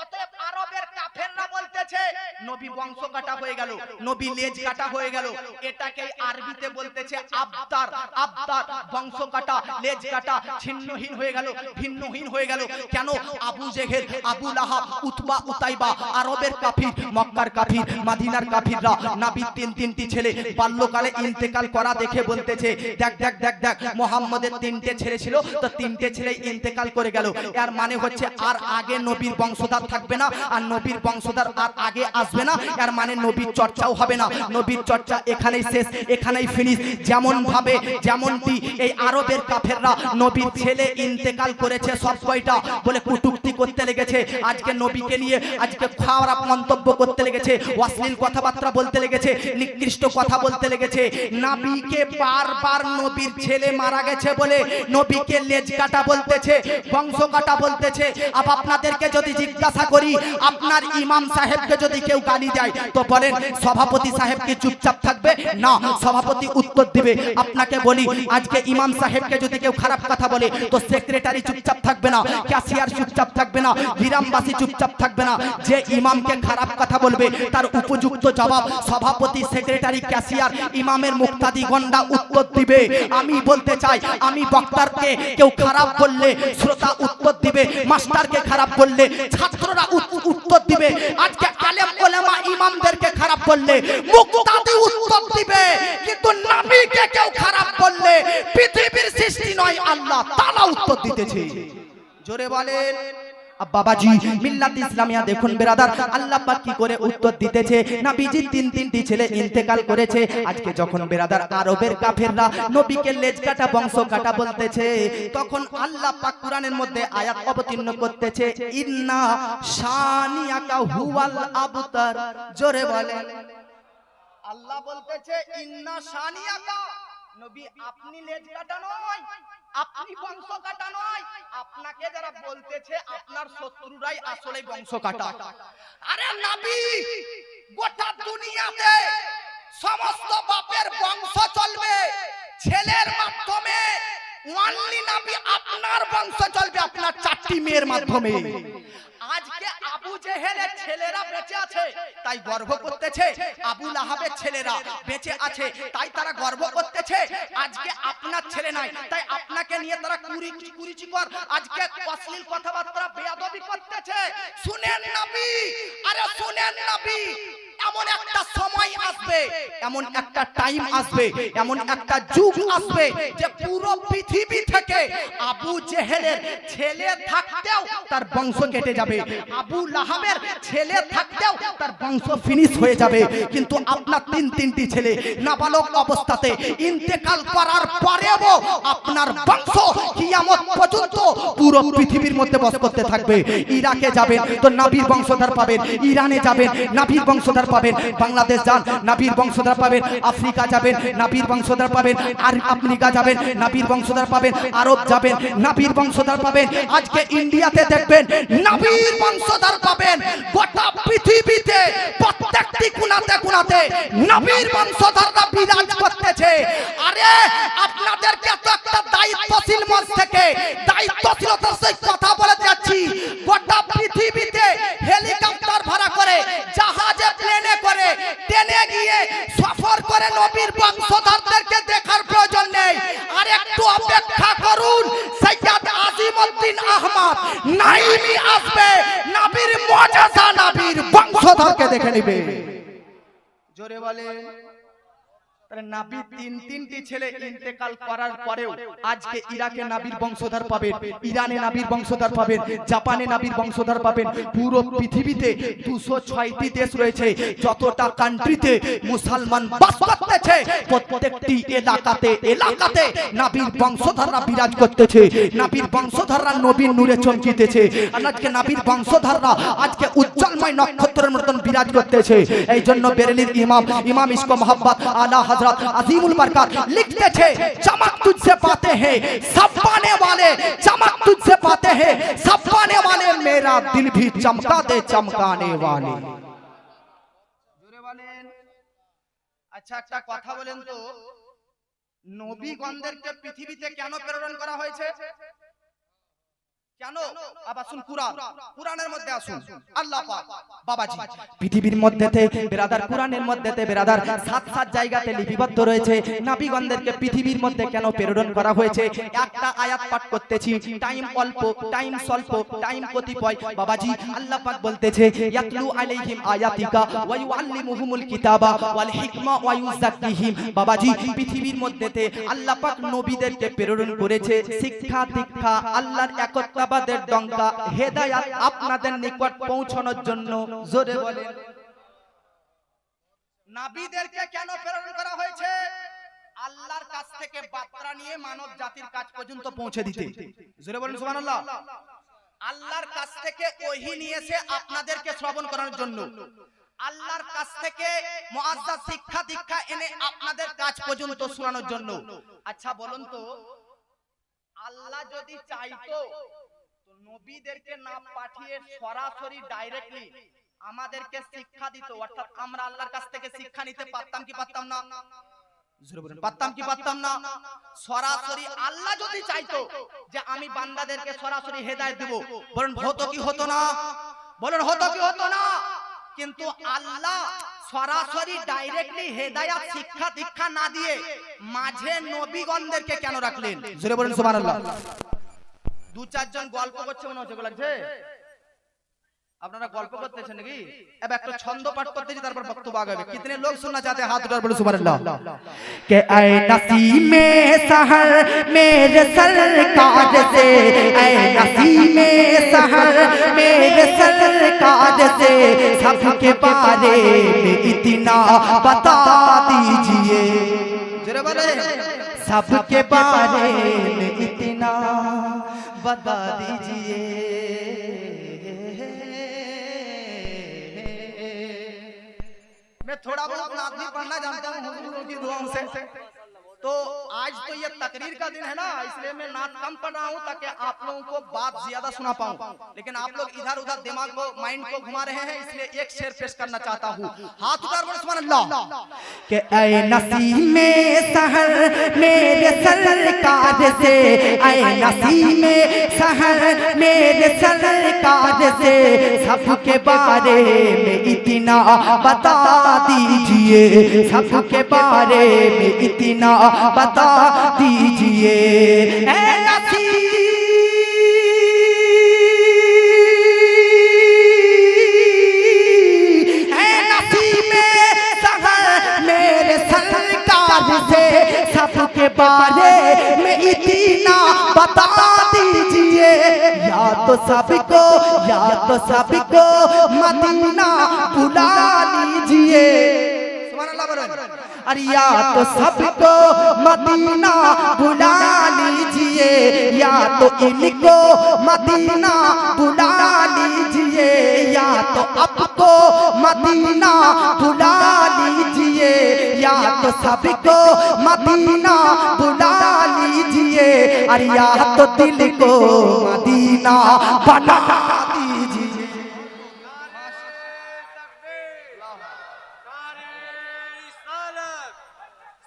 Speaker 2: অতএব আরবের কাফেররা বলতেছে নবী বংশ কাটা হয়ে গেল, নবী লেজ কাটা হয়ে গেল। এটাকে আরবিতে বলতেছে আবতার। আবতার বংশ কাটা, লেজ কাটা, ছিন্নহীন হয়ে গেল, ভিন্নহীন হয়ে গেল। কেন? আবু জেহেল, আবু লাহাব, উতবা, উতাইবা আরবের কাফির, মক্কার কাফির, মদিনার কাফিররা নবীর 3টি ছেলে বাল্যকালে ইন্তেকাল করা দেখে বলতেছে দেখ দেখ দেখ দেখ, মুহাম্মদের 3টে ছেলে ছিল, তো 3টে ছেলে ইন্তেকাল করে গেল। এর মানে হচ্ছে আর আগে নবীর বংশধর থাকবে না, আর নবীর বংশধর আর আগে আসবে না। এর মানে নবীর চর্চাও হবে না, নবীর চর্চা এখানেই শেষ, এখানেই ফিনিশ। যেমন ভাবে যেমনটি এই আরবের কাফেররা নবীর ছেলে ইন্তেকাল করেছে সব কয়টা বলে কটূক্তি করতে লেগেছে, আজকে নবীকে নিয়ে আজকে খারাপ মন্তব্য করতে লেগেছে, অশ্লীল কথাবার্তা বলতে লেগেছে, নিকৃষ্ট কথা বলতে লেগেছে। নবীকে বারবার নবীর ছেলে মারা গেছে বলে নবীকে লেজ কাটা বলতেছে, বংশ কাটা বলতেছে। আব আপনাদেরকে যদি জিজ্ঞাসা করি, আপনার ইমাম সাহেবকে যদি কেউ গালি দেয় তো বলেন সভাপতি সাহেব কি চুপচাপ থাকবে? না, সভাপতি উত্তর দিবে। আপনাকে বলি আজকে ইমাম সাহেবকে যদি কেউ খারাপ কথা বলে তো সেক্রেটারি চুপচাপ থাকবে না, ক্যাশিয়ার চুপচাপ থাকবে না, গ্রামবাসী চুপচাপ থাকবে না। যে ইমামকে খারাপ কথা বলবে তার উপযুক্ত জবাব সভাপতি, সেক্রেটারি, ক্যাশিয়ার, ইমামের মুক্তাদি গন্ডা উত্তর দিবে। আমি বলতে চাই, আমি বক্তারকে কেউ খারাপ বললে শ্রোতা উত্তর দিবে, মাস্টারকে খারাপ বললে ছাত্ররা উত্তর দিবে। আজকে আলেম ওলামা ইমামদেরকে খারাপ বললে মুক্তাদি উত্তর দিবে, কিন্তু নবীকে কেউ খারাপ বললে পৃথিবীর সৃষ্টি নয় আল্লাহ তাআলা উত্তর দিতেছে। জোরে বলেন বাবাজি। মিল্লাত ইসলামিয়া দেখুন বেরাদার, আল্লাহ পাক কি করে উত্তর দিতেছে। নবীজি 3টি ছেলে ইন্তেকাল করেছে। আজকে যখন বেরাদার আরবের কাফেররা নবীকে লেজ কাটা, বংশ কাটা বলতেছে, তখন আল্লাহ পাক কোরআনের মধ্যে আয়াত অবতীর্ণ করতেছে ইন্না শানিয়াকা হুয়াল আবতার। জোরে বলেন। আল্লাহ বলতেছে ইন্না শানিয়াকা, নবী আপনি লেজ কাটা নয়, আপনি বংশ কাটা নয়, আপনাকে যারা বলতেছে আপনার শত্রুরাই আসলে বংশ কাটা। আরে নবী গোটা দুনিয়াতে সমস্ত বাপের বংশ চলবে ছেলের মাধ্যমে, ওয়ানলি নবী আপনার বংশ চলবে আপনার 4টি মেয়ের মাধ্যমে। আজকে আবু জেহেলের ছেলেরা বেঁচে আছে তাই গর্ব করতেছে, আবু লাহাবের ছেলেরা বেঁচে আছে তাই তারা গর্ব করতেছে। আজকে আপনার ছেলে নাই তাই আপনাকে নিয়ে তারা কুরুচিকর আজকে অশ্লীল কথাবার্তা বেয়াদবি করতেছে। শুনেন নবী, আরে শুনেন নবী, এমন একটা সময় আসবে, এমন একটা টাইম আসবে, এমন একটা যুগ আসবে যে পুরো পৃথিবী থেকে আবু জেহেলের ছেলে থাকতেও তার বংশ কেটে যাবে, আবু লাহাবের ছেলে থাকতেও তার বংশ ফিনিশ হয়ে যাবে। কিন্তু আপনার তিনটি ছেলে নাবালক অবস্থাতে ইন্তেকাল করার পরেও আপনার বংশ কিয়ামত পর্যন্ত পুরো পৃথিবীর মধ্যে বস করতে থাকবে। ইরাকে যাবেন তো নবীর বংশধর পাবেন, ইরানে যাবেন নবীর বংশধর পাবেন, বাংলাদেশ যান নবীর বংশধর পাবেন, আফ্রিকা যাবেন নবীর বংশধর পাবেন, আর আমেরিকা যাবেন নবীর বংশধর পাবেন, আরব যাবেন নবীর বংশধর পাবেন, আজকে ইন্ডিয়াতে দেখবেন নবীর বংশধর পাবেন। গোটা পৃথিবীতে প্রত্যেকটি কোণাতে কোণাতে নবীর বংশধররা বিরাজ করতেছে। আরে আপনাদেরকে তো একটা দায়িত্বশীল মঞ্চ থেকে দায়িত্বশীলতার সাথে কথা বলে যাচ্ছি। গোটা পৃথিবীতে হেলিকপ্টার ভাড়া করে, জাহাজে প্লেনে করে, ট্রেনে গিয়ে সফর করে নবীর বংশধরদেরকে দেখার প্রয়োজন নেই। আর একটু অপেক্ষা করুন, সৈয়দ আজিমউদ্দিন আহমদ নাইমি আসবে, নবীর মুআজিজা নবীর বংশধরকে দেখে নেবে। জোরে বলে। নবীর তিনটি ছেলে ইন্তেকাল করার পরেও আজকে ইরাকে নবীর বংশধর পাবেন, ইরানে নবীর বংশধর পাবেন, জাপানে নবীর বংশধর পাবেন। পুরো পৃথিবীতে 206টি দেশ রয়েছে, যতটা কান্ট্রিতে মুসলমান বাস করতেছে প্রত্যেকটি এলাকাতে নবীর বংশধররা বিরাজ করতেছে, নবীর বংশধররা নবীর নূরে চমকিতেছে। আর আজকে নবীর বংশধররা আজকে উজ্জ্বলময় নক্ষত্রের মতন বিরাজ করতেছে। এই জন্য বেরেলির ইমাম ইশক মোহাব্বত আলা हजरत अजीमुल बरकत लिखते थे, चमक तुझसे पाते हैं सब पाने वाले, चमक तुझसे पाते हैं सब पाने वाले, मेरा दिल भी चमका दे चमकाने वाले। আচ্ছা একটা কথা বলেন তো, নবীগণদেরকে পৃথিবীতে কেন প্রেরণ করা হয়েছে? কেন? আবার শুন, কুরআনের মধ্যে আসুন। আল্লাহ পাক বাবাজি পৃথিবীর মধ্যেতে ব্রাদার, কুরআনের মধ্যেতে ব্রাদার 7 জায়গাতে লিপিবদ্ধ রয়েছে নবীগণদেরকে পৃথিবীর মধ্যে কেন প্রেরণ করা হয়েছে। একটা আয়াত পাঠ করতেছি, টাইম অল্প, টাইম স্বল্প, টাইম কতিপয়। বাবাজি আল্লাহ পাক বলতেছে, ইয়াতলু আলাইহিম আয়াতিকা ওয়া ইউআল্লিমুহুমুল কিতাবা ওয়াল হিকমা ওয়া ইউযাক্কিহিম। বাবাজি পৃথিবীর মধ্যেতে আল্লাহ পাক নবীদেরকে প্রেরণ করেছে শিক্ষা দীক্ষা, আল্লাহর একত্ব ডঙ্কা, হেদায়াত আপনাদের নিকট পৌঁছানোর জন্য। জোরে বলেন। নবীদেরকে কেন প্রেরণ করা হয়েছে? আল্লাহর কাছ থেকে বার্তা নিয়ে মানব জাতির কাছ পর্যন্ত পৌঁছে দিতে। জোরে বলেন সুবহানাল্লাহ। আল্লাহর কাছ থেকে ওহী নিয়েছে আপনাদেরকে শ্রবণ করার জন্য, আল্লাহর কাছ থেকে মুআজ্জাজ শিক্ষা দীক্ষা এনে আপনাদের কাছ পর্যন্ত শোনানোর জন্য। আচ্ছা বলুন তো, আল্লাহ যদি চাইতো নবীদেরকে না পাঠিয়ে সরাসরি ডাইরেক্টলি আমাদেরকে শিক্ষা দিত, অর্থাৎ আমরা আল্লাহর কাছ থেকে শিক্ষা নিতে পারতাম কি পারতাম না? পারতাম কি পারতাম না? সরাসরি আল্লাহ যদি চাইতো যে আমি বান্দাদেরকে সরাসরি হেদায়েত দেব, বলেন হতো কি হতো না? বলেন হতো কি হতো না? কিন্তু আল্লাহ সরাসরি ডাইরেক্টলি হেদায়েত শিক্ষা দীক্ষা না দিয়ে মাঝে নবীগণদেরকে কেন রাখলেন? জোরে বলেন সুবহানাল্লাহ। 2-4 জন গল্প করছে মনে হচ্ছে, লাগছে আপনারা গল্প করতেছেন নাকি? এবার একটা ছন্দ পাঠ করতেছি, তারপর বক্তব্য আগাবে। কিতনে লোক শুননা চাহতে হাত উঠার বলে সুবহানাল্লাহ।
Speaker 1: কে আয় নসীমে সাহর মেরে সরকার से, ऐ नसीमे सहर मेरे सरकार से, सबके बारे में इतना बता दीजिए। जरा बोले, सबके बारे में इतना बता दीजिए। मैं थोड़ा बहुत नात भी पढ़ना जानता हूँ हुजूरों की दुआओं से। तो आज तो ये तकरीर का दिन है ना, इसलिए मैं नात कम पढ़ रहा हूँ ताकि आप लोगों को बात ज्यादा सुना पाऊँ। लेकिन आप लोग इधर उधर दिमाग को, माइंड को घुमा रहे हैं, इसलिए एक शेर पेश करना चाहता हूँ। हाथ उठाकर बोलो सुभानअल्लाह।
Speaker 3: के ऐ नसीमे सहर मेरे सरकार से, ऐ नसीमे सहर मेरे सरकार से, सबके बारे में इतना बता दीजिए, सबके बारे में इतना बता दीजिए। ऐ नसीमे के बारे में इतना बता दीजिए, या तो सबको मदीना बुला लीजिए। अरे या तो सबको मदीना बुला लीजिए, या तो इनको मदीना बुला लीजिए, या तो आपको मदीना बुला लीजिए, या तो सबको मदीना बुला लीजिए। अरे या तो दिल को मदीना बना दीजिए।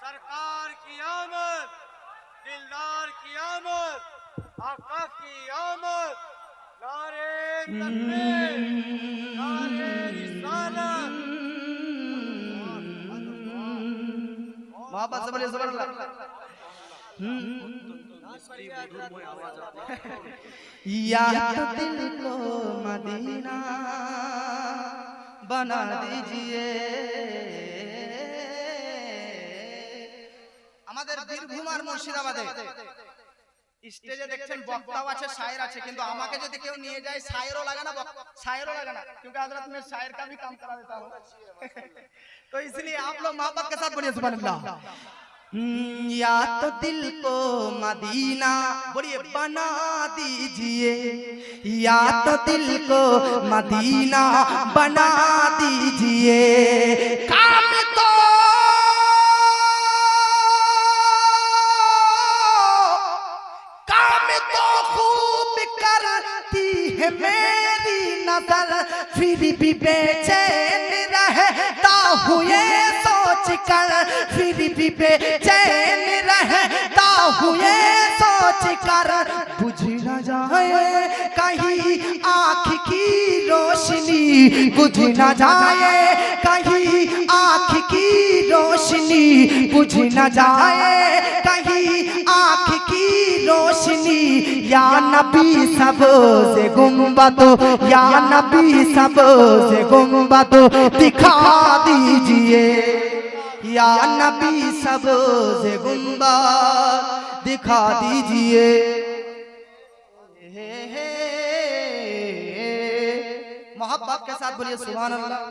Speaker 4: सरकार की आमद, दिलदार की आमद, आका की आमद, नारे तकबीर, नारे रिसालत।
Speaker 2: मोहब्बत से बोलिए सुभान अल्लाह।
Speaker 3: या तो दिल को मदीना बना दीजिए।
Speaker 2: আমাদের বীরভূম আর মুর্শিদাবাদে স্টেজে দেখছেন বক্তাও আছে, শায়ের আছে, কিন্তু আমাকে যদি কেউ নিয়ে যায় শায়েরও লাগে না, शायरों लगा ना, क्योंकि हजरत में शायर का भी काम करा देता हूँ। तो इसलिए आप लोग मोहब्बत के साथ बोलिए सुभान अल्लाह।
Speaker 3: या तो दिल को मदीना बोलिए बना दीजिए, या तो दिल को मदीना बना दीजिए। काम तो खूब करती है मेरी नजर, फिर भी बेचैन रहता हूँ ये सोच कर, फिर भी बेचैन रहता हूँ ये सोच कर। बुझ न जाए कहीं आँख की रोशनी, बुझ न जाए कहीं आँख की रोशनी, बुझ न जाए कहीं आँख की रोशनी। या नबी सबसे गुंबद, या नबी सबसे गुंबद दिखा दीजिए, या नबी सबसे गुंबद दिखा दीजिए।
Speaker 2: मोहब्बत के साथ बोलिए सुभान अल्लाह।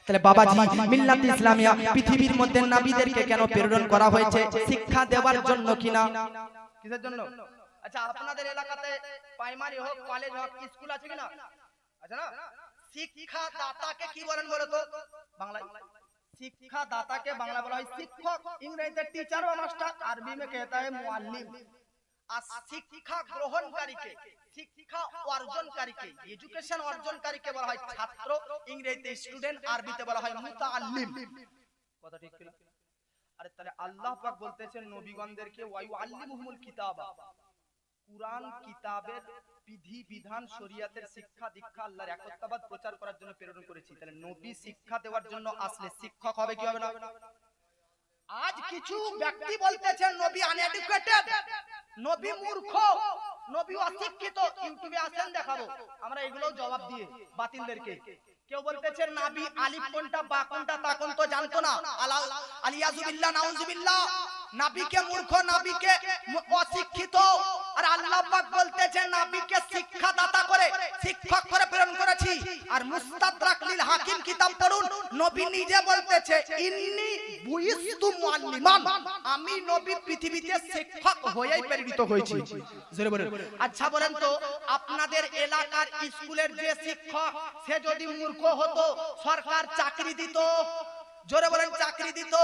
Speaker 3: তাহলে বাবাজি মিল্লাত ইসলামিয়া পৃথিবীর মধ্যে নবীদেরকে কেন প্রেরণ করা হয়েছে? শিক্ষা দেওয়ার জন্য কিনা?
Speaker 2: কিসের জন্য? আচ্ছা, আপনাদের এলাকাতে প্রাইমারি হোক, কলেজ হোক, স্কুল আছে কিনা? আছে না? শিক্ষা দাতাকে কি বলেন বলো তো বাংলায়? শিক্ষা দাতাকে বাংলা বলা হয় শিক্ষক, ইংরেজিতে টিচার বা মাস্টার, আরবি में कहता है मुअल्लिम। আর শিক্ষা গ্রহণকারীকে, শিক্ষা অর্জনকারীকে, এডুকেশন অর্জনকারীকে বলা হয় ছাত্র, ইংরেজিতে স্টুডেন্ট, আরবিতে বলা হয় মুতাআল্লিম। কথা ঠিক কিনা? আরে তাহলে আল্লাহ পাক বলতেছেন নবীগণদেরকে ওয়ায়ুআল্লিমুহুমুল কিতাবা, কুরআন কিতাবের বিধি বিধান শরীয়তের শিক্ষা দীক্ষা আল্লাহর একত্ববাদ প্রচার করার জন্য প্রেরণ করেছি। তাহলে নবী শিক্ষা দেওয়ার জন্য আসলে শিক্ষক হবে কি হবে না? আজ কিছু ব্যক্তি বলতেছেন নবী আনএডুকেটেড, নবী মূর্খ, নবী অশিক্ষিত। ইউটিউবে আসেন দেখাবো আমরা এগুলো জবাব দিয়ে বাতিলদেরকে। কেউ বলতেছেন নবী আলিফ কোনটা বা কোনটা তা কোন তো জানতো না, আলিয়াযু বিল্লাহ নাউযু বিল্লাহ। নবীকে মূর্খ, নবীকে অশিক্ষিত। আর আল্লাহ পাক বলতেছেন নবীকে শিক্ষাদাতা করে, শিক্ষক করে প্রেরণ করেছি। আর মুস্তাদরাক লিল হাকিম কিতাব পড়ুন, নবী নিজে বলতেছে ইন্নী বুইস্তু মুআল্লিমান, আমি নবী পৃথিবীতে শিক্ষক হয়েই প্রেরিত হয়েছি। জোরে বলেন। আচ্ছা বলেন তো, আপনাদের এলাকার স্কুলের যে শিক্ষক সে যদি মূর্খ হতো, সরকার চাকরি দিত? জোরে বলেন, চাকরি দিত?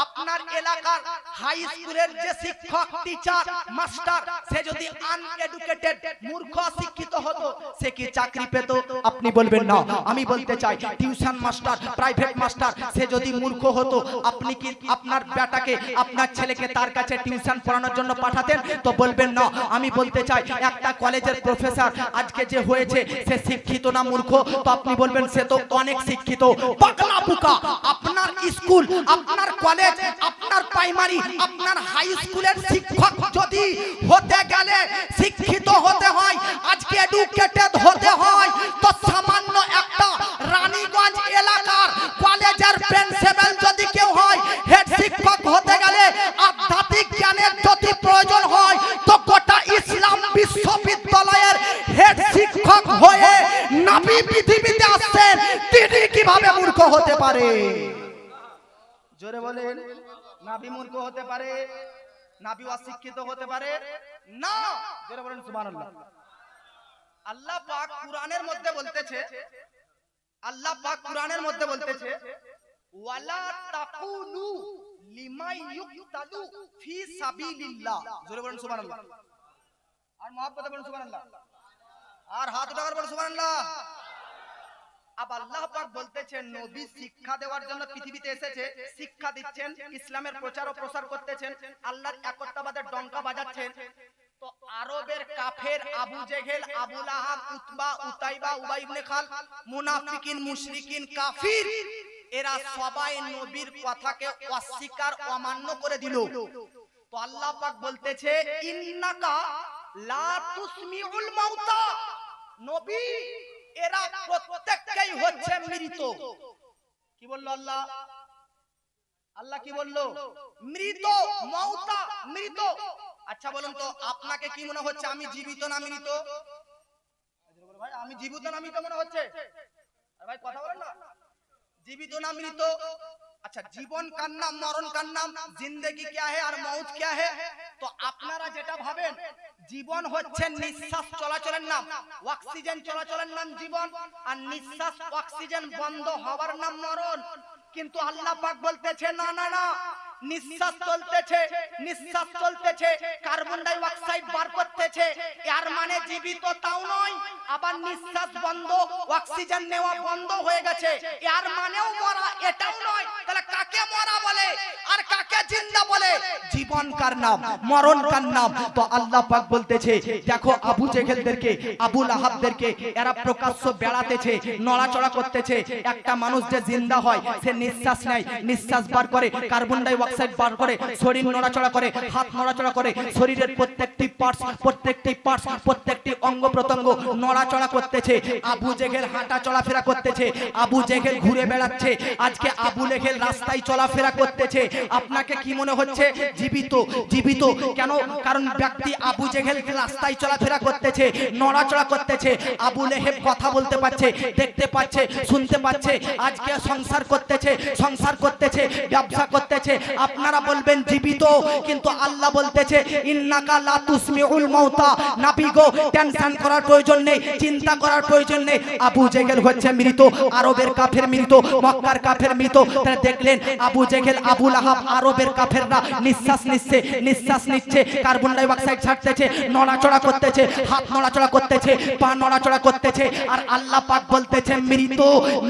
Speaker 2: আপনার এলাকার হাই স্কুলের যে শিক্ষক, টিচার, মাস্টার সে যদি আনএডুকেটেড, মূর্খ, শিক্ষিত হতো, সে কি চাকরি পেত? আপনি বলবেন না। আমি বলতে চাই টিউশন মাস্টার, প্রাইভেট মাস্টার সে যদি মূর্খ হতো, আপনি কি আপনার বেটাকে, আপনার ছেলেকে তার কাছে টিউশন পড়ানোর জন্য পাঠাতেন? তো বলবেন না। আমি বলতে চাই একটা কলেজের প্রফেসর আজকে যে হয়েছে সে শিক্ষিত না মূর্খ? তো আপনি বলবেন সে তো অনেক শিক্ষিত। পাগলা বুকা, আপনার স্কুল, আপনার কলেজ, আপনার প্রাইমারি, আপনার হাই স্কুলের শিক্ষক যদি হতে গেলে শিক্ষিত হতে হয়, আজকে এডুকেটেড হতে হয়, তো সামান্য একটা রানীগঞ্জ এলাকার কলেজের প্রিন্সিপাল যদি কেউ হয়, হেড শিক্ষক হতে গেলে মূর্খ হতে পারে। জোরে বলেন, নাবি মূর্খ হতে পারে, নাবি অশিক্ষিত হতে পারে না। জোরে বলেন সুবহানাল্লাহ। আল্লাহ পাক কুরআনের মধ্যে বলতেছে, আল্লাহ পাক কুরআনের মধ্যে বলতেছে, ওয়ালা তাকুলু লিমাই ইউকতালু ফি সাবিলিল্লাহ। জোরে বলেন সুবহানাল্লাহ। আর মহব্বতে বলেন সুবহানাল্লাহ। আর হাত উঠাবার বলেন সুবহানাল্লাহ। अब अल्लाह पाक বলতেছেন নবী শিক্ষা দেওয়ার জন্য পৃথিবীতে এসেছে, শিক্ষা দিচ্ছেন, ইসলামের প্রচার ও প্রসার করতেছেন, আল্লাহর একত্ববাদের ডঙ্কা বাজাচ্ছেন। তো আরবের কাফের আবু জেহেল, আবু লাহাব, উতবা, উতাইবা, উবাই ইবনে খাল, মুনাফিকিন, মুশরিকিন, কাফির, এরা সবাই নবীর কথাকে অস্বীকার অমান্য করে দিল। তো আল্লাহ পাক বলতেছে ইন্নাকা লা তুসমিউল মাউতা, নবী এরা প্রত্যেককেই হচ্ছে মৃত। কি বললো আল্লাহ? আল্লাহ কি বললো? মৃত, মাউতা, মৃত। আচ্ছা বলুন তো আপনাকে কি মনে হচ্ছে আমি জীবিত না মৃত? ভাই আমি জীবিত না মৃত মনে হচ্ছে? ভাই কথা বলেন না, জীবিত না মৃত? अच्छा जीवन का नाम मरण का नाम जिंदगी क्या है और मौत क्या है? तो আপনারা যেটা ভাবেন জীবন হচ্ছে নিঃশ্বাস চলাচলের নাম, অক্সিজেন চলাচলের নাম জীবন, আর নিঃশ্বাস অক্সিজেন বন্ধ হওয়ার নাম মরণ। কিন্তু আল্লাহ পাক বলতেছে না না না, নিঃশ্বাস চলতেছে, নিঃশ্বাস চলতেছে, কার্বন ডাই অক্সাইড বার করতেছে, এর মানে জীবিত তাও নয়। আবার নিঃশ্বাস বন্ধ, অক্সিজেন নেওয়া বন্ধ হয়ে গেছে, এর মানেও মরা এটাও নয়। তাহলে কাকে মরা বলে আর কাকে জিন্দা বলে? জীবন কার নাম, মরণ কার নাম? তো আল্লাহ পাক বলতেছে দেখো আবু জেহেলদেরকে, আবু লাহাবদেরকে এরা প্রকাশ্য বেড়াতেছে, নড়াচড়া করতেছে। একটা মানুষ যে জিন্দা হয় সে নিঃশ্বাস নেয়, নিঃশ্বাস বার করে, কার্বন ডাই অক্সাইড বার করে, শরীর নড়াচড়া করে, হাত নড়াচড়া করে, শরীরের প্রত্যেকটি পার্টস, প্রত্যেকটি অঙ্গ প্রত্যঙ্গ নড়াচড়া করতেছে। আবু জেহেল হাঁটা চলাফেরা করতেছে, আবু জেহেল ঘুরে বেড়াচ্ছে, আজকে আবু জেহেল রাস্তায় চলাফেরা করতেছে। আপনাকে কি মনে হচ্ছে জীবিত? জীবিত কেন? কারণ ব্যক্তি আবু জেহেল রাস্তায় চলাফেরা করতেছে, নড়াচড়া করতেছে, আবু লেহেব কথা বলতে পারছে, দেখতে পাচ্ছে, শুনতে পাচ্ছে, আজকে সংসার করতেছে, ব্যবসা করতেছে। আপনারা বলবেন জীবিত, কিন্তু আল্লাহ বলতেছে ইন্নাকা লা তুসমিউল মাউতা। নবী গো টেনশন করার প্রয়োজন নেই, চিন্তা করার প্রয়োজন নেই। আবু জেহেল হচ্ছে মৃত, আরবের কাফের মৃত, মক্কার কাফের মৃত। তারা দেখলেন আবু জেহেল, আবু লাহাব, আরবের কাফেররা নিঃশ্বাস নিচ্ছে, কার্বন ডাই অক্সাইড ছাড়তেছে, নড়াচড়া করতেছে, হাত নড়াচড়া করতেছে, পা নড়াচড়া করতেছে। আর আল্লাহ পাক বলতেছে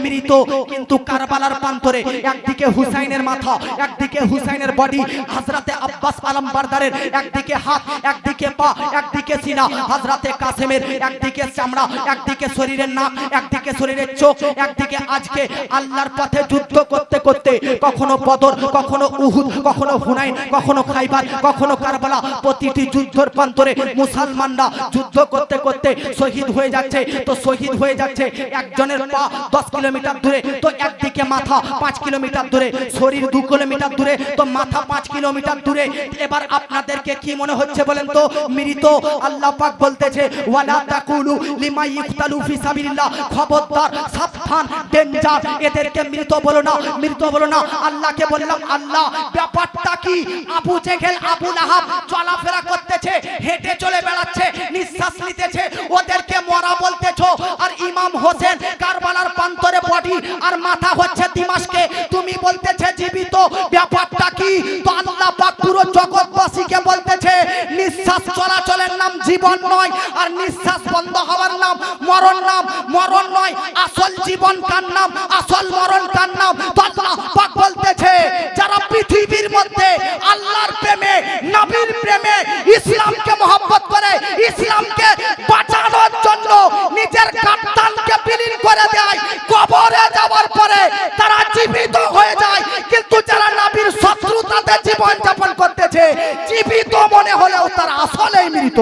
Speaker 2: মৃত। কিন্তু কারবালার প্রান্তরে একদিকে হুসাইনের মাথা, একদিকে হুসাইনের বডি, হযরতে আব্বাস আলম বারদারের একদিকে হাত, একদিকে পা, একদিকে সিনা, হযরতে কাসেমের একদিকে চামড়া, একদিকে শরীরের নাক, একদিকে শরীরের চোখ, একদিকে আজকে আল্লাহর পথে যুদ্ধ করতে করতে কখনো বদর, কখনো উহুদ, কখনো হুনাইন, কখনো খাইবার, কখনো কারবালা, প্রতিটি যুদ্ধের প্রান্তরে মুসলমানরা যুদ্ধ করতে করতে শহীদ হয়ে যাচ্ছে। তো শহীদ হয়ে যাচ্ছে একজনের পা 10 কিলোমিটার দূরে, তো একদিকে মাথা 5 কিলোমিটার দূরে, শরীর 2 কিলোমিটার দূরে, তো মাথা 5 কিলোমিটার দূরে। এবার আপনাদেরকে কি মনে হচ্ছে বলেন তো? মৃত। আল্লাহ পাক বলতেছে ওয়ালা তাকুলু লিমা ইউকতালু ফি সাবিলিল্লাহ, খবরদার, সাবধান, ডেঞ্জার, এদেরকে মৃত বলো না, মৃত বলো না। আল্লাহকে বললাম আল্লাহ ব্যাপারটা কি? আবু জেহেল, আবু লাহাব চলাফেরা করতেছে, হেঁটে চলে বেড়াচ্ছে, নিঃশ্বাস নিতেছে, ওদেরকে মরা বলতেছো। আর ইমাম হোসেন কারবালার প্রান্তরে বডি আর মাথা হচ্ছে দিমাশকে, তুমি বলতেছে জীবিত। ব্যাপারটা কি? তো আল্লাহ পাক পুরো জগৎবাসীকে বলতেছে নিঃশ্বাস চলাচলের নাম জীবন নয়, আর নিঃশ্বাস বন্ধ হওয়ার নাম মরণ নাম, মরণ নয়। আসল জীবন কার নাম, আসল মরণ কার নাম? তো আল্লাহ পাক বলতেছে যারা পৃথিবীর মধ্যে আল্লাহর প্রেমে, নবীর প্রেমে, ইসলামকে মহব্বত করে, ইসলামকে বাঁচানোর জন্য নিজের কাপ্তানকে বিলীন করে দেয়, কবরে যাওয়ার পরে তারা জীবিত হয়ে যায়। কিন্তু যারা নবীর শত্রুতাতে জীবন যাপন করতেছে, জীবিত মনে হলেও তারা আসলেই মৃত।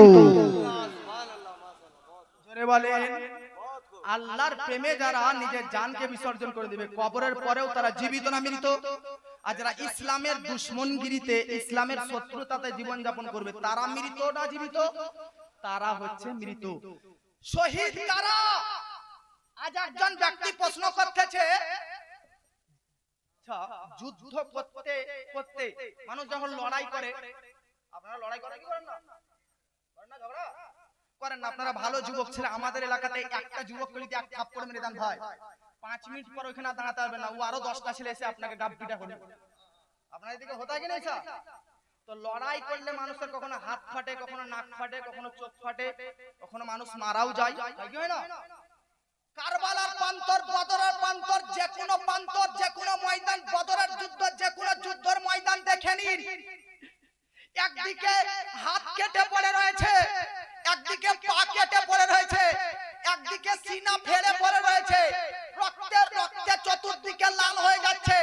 Speaker 2: জোরে বলেন, আল্লাহর প্রেমে যারা নিজের জানকে বিসর্জন করে দিবে, কবরের পরেও তারা জীবিত না মৃত? আর যারা ইসলামের দুশমনগিরিতে, ইসলামের শত্রুতাতে জীবন যাপন করবে, তারা মৃত না জীবিত? তারা হচ্ছে মৃত। শহীদ কারা? আজ একজন ব্যক্তি প্রশ্ন করতেছে আচ্ছা, যুদ্ধ করতে করতে মানুষ যখন লড়াই করে, আপনারা লড়াই করেন কি করেন না? করেন না ঝগড়া? করেন না? আপনারা ভালো যুবক ছেলে, আমাদের এলাকাতে একটা যুবক যদি এক থাপ্পড় মেরে দেন ভাই, 5 মিনিট পর ওখানে দাঁড়াতে পারবে না, ও আরো 10টা ছেলে এসে আপনাকে গাব পিটা করবে। আপনার এদিকে হতা কি না? তো লড়াই করলে মানুষের কখনো হাত ফাটে, কখনো নাক ফাটে, কখনো চোখ ফাটে, কখনো মানুষ মারাও যায়, কি হয় না? কারবালার প্রান্তর, বদরের প্রান্তর, যে কোনো প্রান্তর, যে কোনো ময়দান, বদরের যুদ্ধ, যে কোনো যুদ্ধের ময়দান দেখে নিন, একদিকে হাত কেটে পড়ে রয়েছে, একদিকে পা কেটে পড়ে রয়েছে, একদিকে সিনা ফেড়ে পড়ে রয়েছে, রক্তে রক্তে চতুর্দিকে লাল হয়ে যাচ্ছে,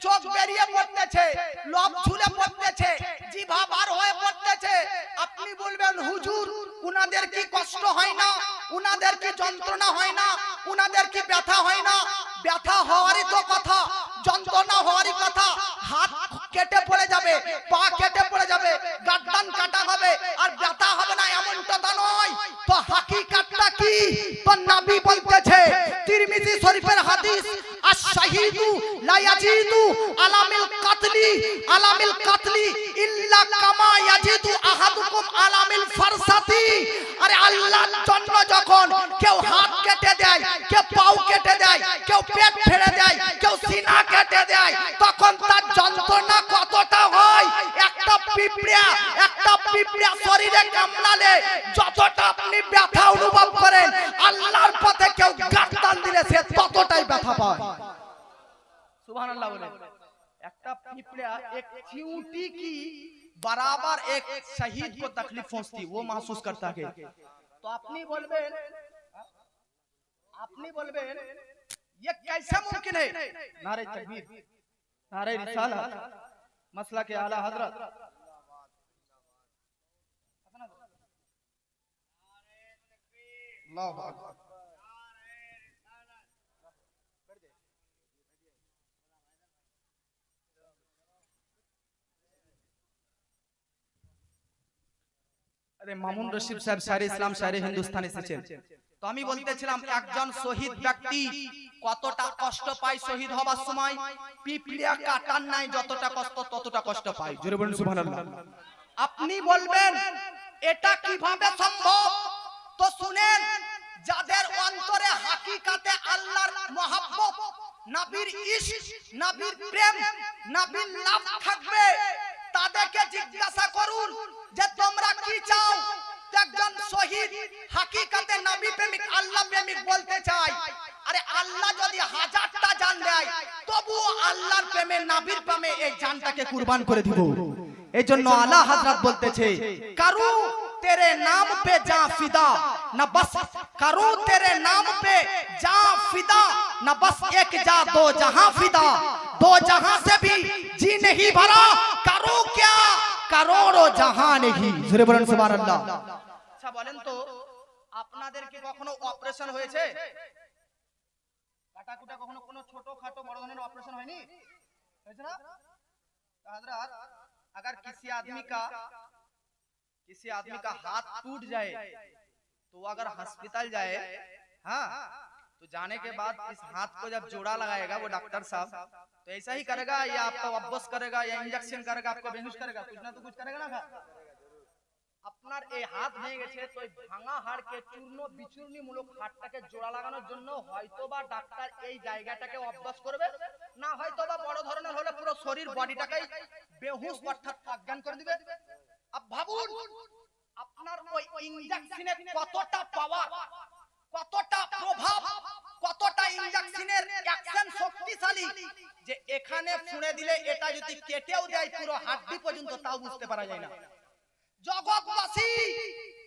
Speaker 2: চোখ বেরিয়ে পড়তেছে, লোম ঝুলে পড়তেছে, জিভা বার হয়ে পড়তেছে। আপনি বলবেন হুজুর উনাদের কি কষ্ট হয় না, উনাদের কি যন্ত্রণা হয় না, উনাদের কি ব্যথা হয় না? ব্যথা হওয়ারই তো কথা, যন্ত্রণা হওয়ারই কথা। হাত কেটে পড়ে যাবে, পা কেটে পড়ে যাবে, গার্দান কাটা হবে, আর ব্যথা হবে না এমনটা তা নয়। তো হাকিকাতটা কি? তো নবী বলতেছে, তিরমিজি শরীফের হাদিস, আশ-শাহীদু লা ইয়াজিদু আলামিল কাতলি ইল্লা কামা ইয়াজিদু আহাদুকুম আলামিল ফারসাতি। আরে আল্লাহর জন্য যখন কেউ হাত কেটে দেয়, কেউ পাও কেটে দেয়, কেউ পেট ফেড়ে দেয়, কেউ সিনা কেটে দেয়, তখন তার যন্ত্রণা কতটা হয়? একটা পিঁপড়া শরীরে কামড়ালে যতটা আপনি ব্যথা অনুভব করেন, আল্লাহর পথে কেউ গার্দান দিলে সে ততটাই ব্যথা পায়। সুবহানাল্লাহ বলে। একটা पिपड़ा एक चींटी की बराबर एक शहीद को तकलीफ पहुंचती, वो महसूस करता है। तो अपनी बोलबेन ये कैसे मुमकिन है? नारे तकबीर, नारे रिसालत, मसला के आला हजरत। अल्लाहु अकबर। মামুন রশিদ সাহেব শায়রে ইসলাম শায়রে হিন্দুস্তান এসেছেন। তো আমি বলতেছিলাম একজন শহীদ ব্যক্তি কতটা কষ্ট পায় শহীদ হবার সময়, পিঁপড়া কাটার নাই যতটা কষ্ট ততটা কষ্ট পায়। জোরে বলুন সুবহানাল্লাহ। আপনি বলবেন এটা কিভাবে সম্ভব? তো শুনেন, যাদের অন্তরে হাকিকাতে আল্লাহর মহব্বত, নবীর ইশক, নবীর প্রেম, নবীর লাভ থাকবে, তাদেরকে জিজ্ঞাসা করুন যে তোমরা কি চাও? একজন শহীদ হাকিকাতে নবী প্রেমিক, আল্লাহ প্রেমিক বলতে চাই, আরে আল্লাহ যদি 1000টা জান দেয় তবু আল্লাহর প্রেমে, নবীর প্রেমে এই জানটাকে কুরবান করে দিব। এইজন্য আলা হযরত বলতেছে, কারু तेरे नाम पे जा फिदा न बस, करूं तेरे नाम पे जा फिदा न बस एक जा दो जहां फिदा, दो जहां से भी जी नहीं भरा, करूं क्या करोड़ों जहां नहीं। জোরে বলেন সুবহানাল্লাহ। আচ্ছা বলেন তো, আপনাদের কি কখনো অপারেশন হয়েছে? কাটাকুটা কখনো কোনো ছোটখাটো বড় ধরনের অপারেশন হয়নি? হয়েছে না হযরত? अगर किसी आदमी का हाथ टूट जाए तो वो अगर अस्पताल जाए, हाँ, तो जाने के बाद इस हाथ को जब जोड़ा लगाएगा वो डॉक्टर साहब, तो ऐसा ही करेगा या आपको अब्बस करेगा या इंजेक्शन करेगा, आपको बेहोश करेगा, कुछ ना तो कुछ करेगा ना। আপনার এই হাত ভেঙে গেছে, তো এই ভাঙা হাড়কে চূর্ণ বিচূর্ণী মূলক হাড়টাকে জোড়া লাগানোর জন্য হয়তোবা ডাক্তার এই জায়গাটাকে অভ্যাস করবে, না হয়তোবা বড় ধরনের হলে পুরো শরীর বডিটাকেই বেহুশ অর্থাৎ অজ্ঞান করে দিবে। अब ভাবুন আপনার ওই ইনজেকশনের কতটা পাওয়ার, কতটা প্রভাব, কতটা ইনজেকশনের অ্যাকশন শক্তিশালী, যে এখানে ফুঁড়ে দিলে এটা যদি কেটেও দেয় পুরো হাড়টি পর্যন্ত তাও বুঝতে পারা যায় না। জগৎবাসী,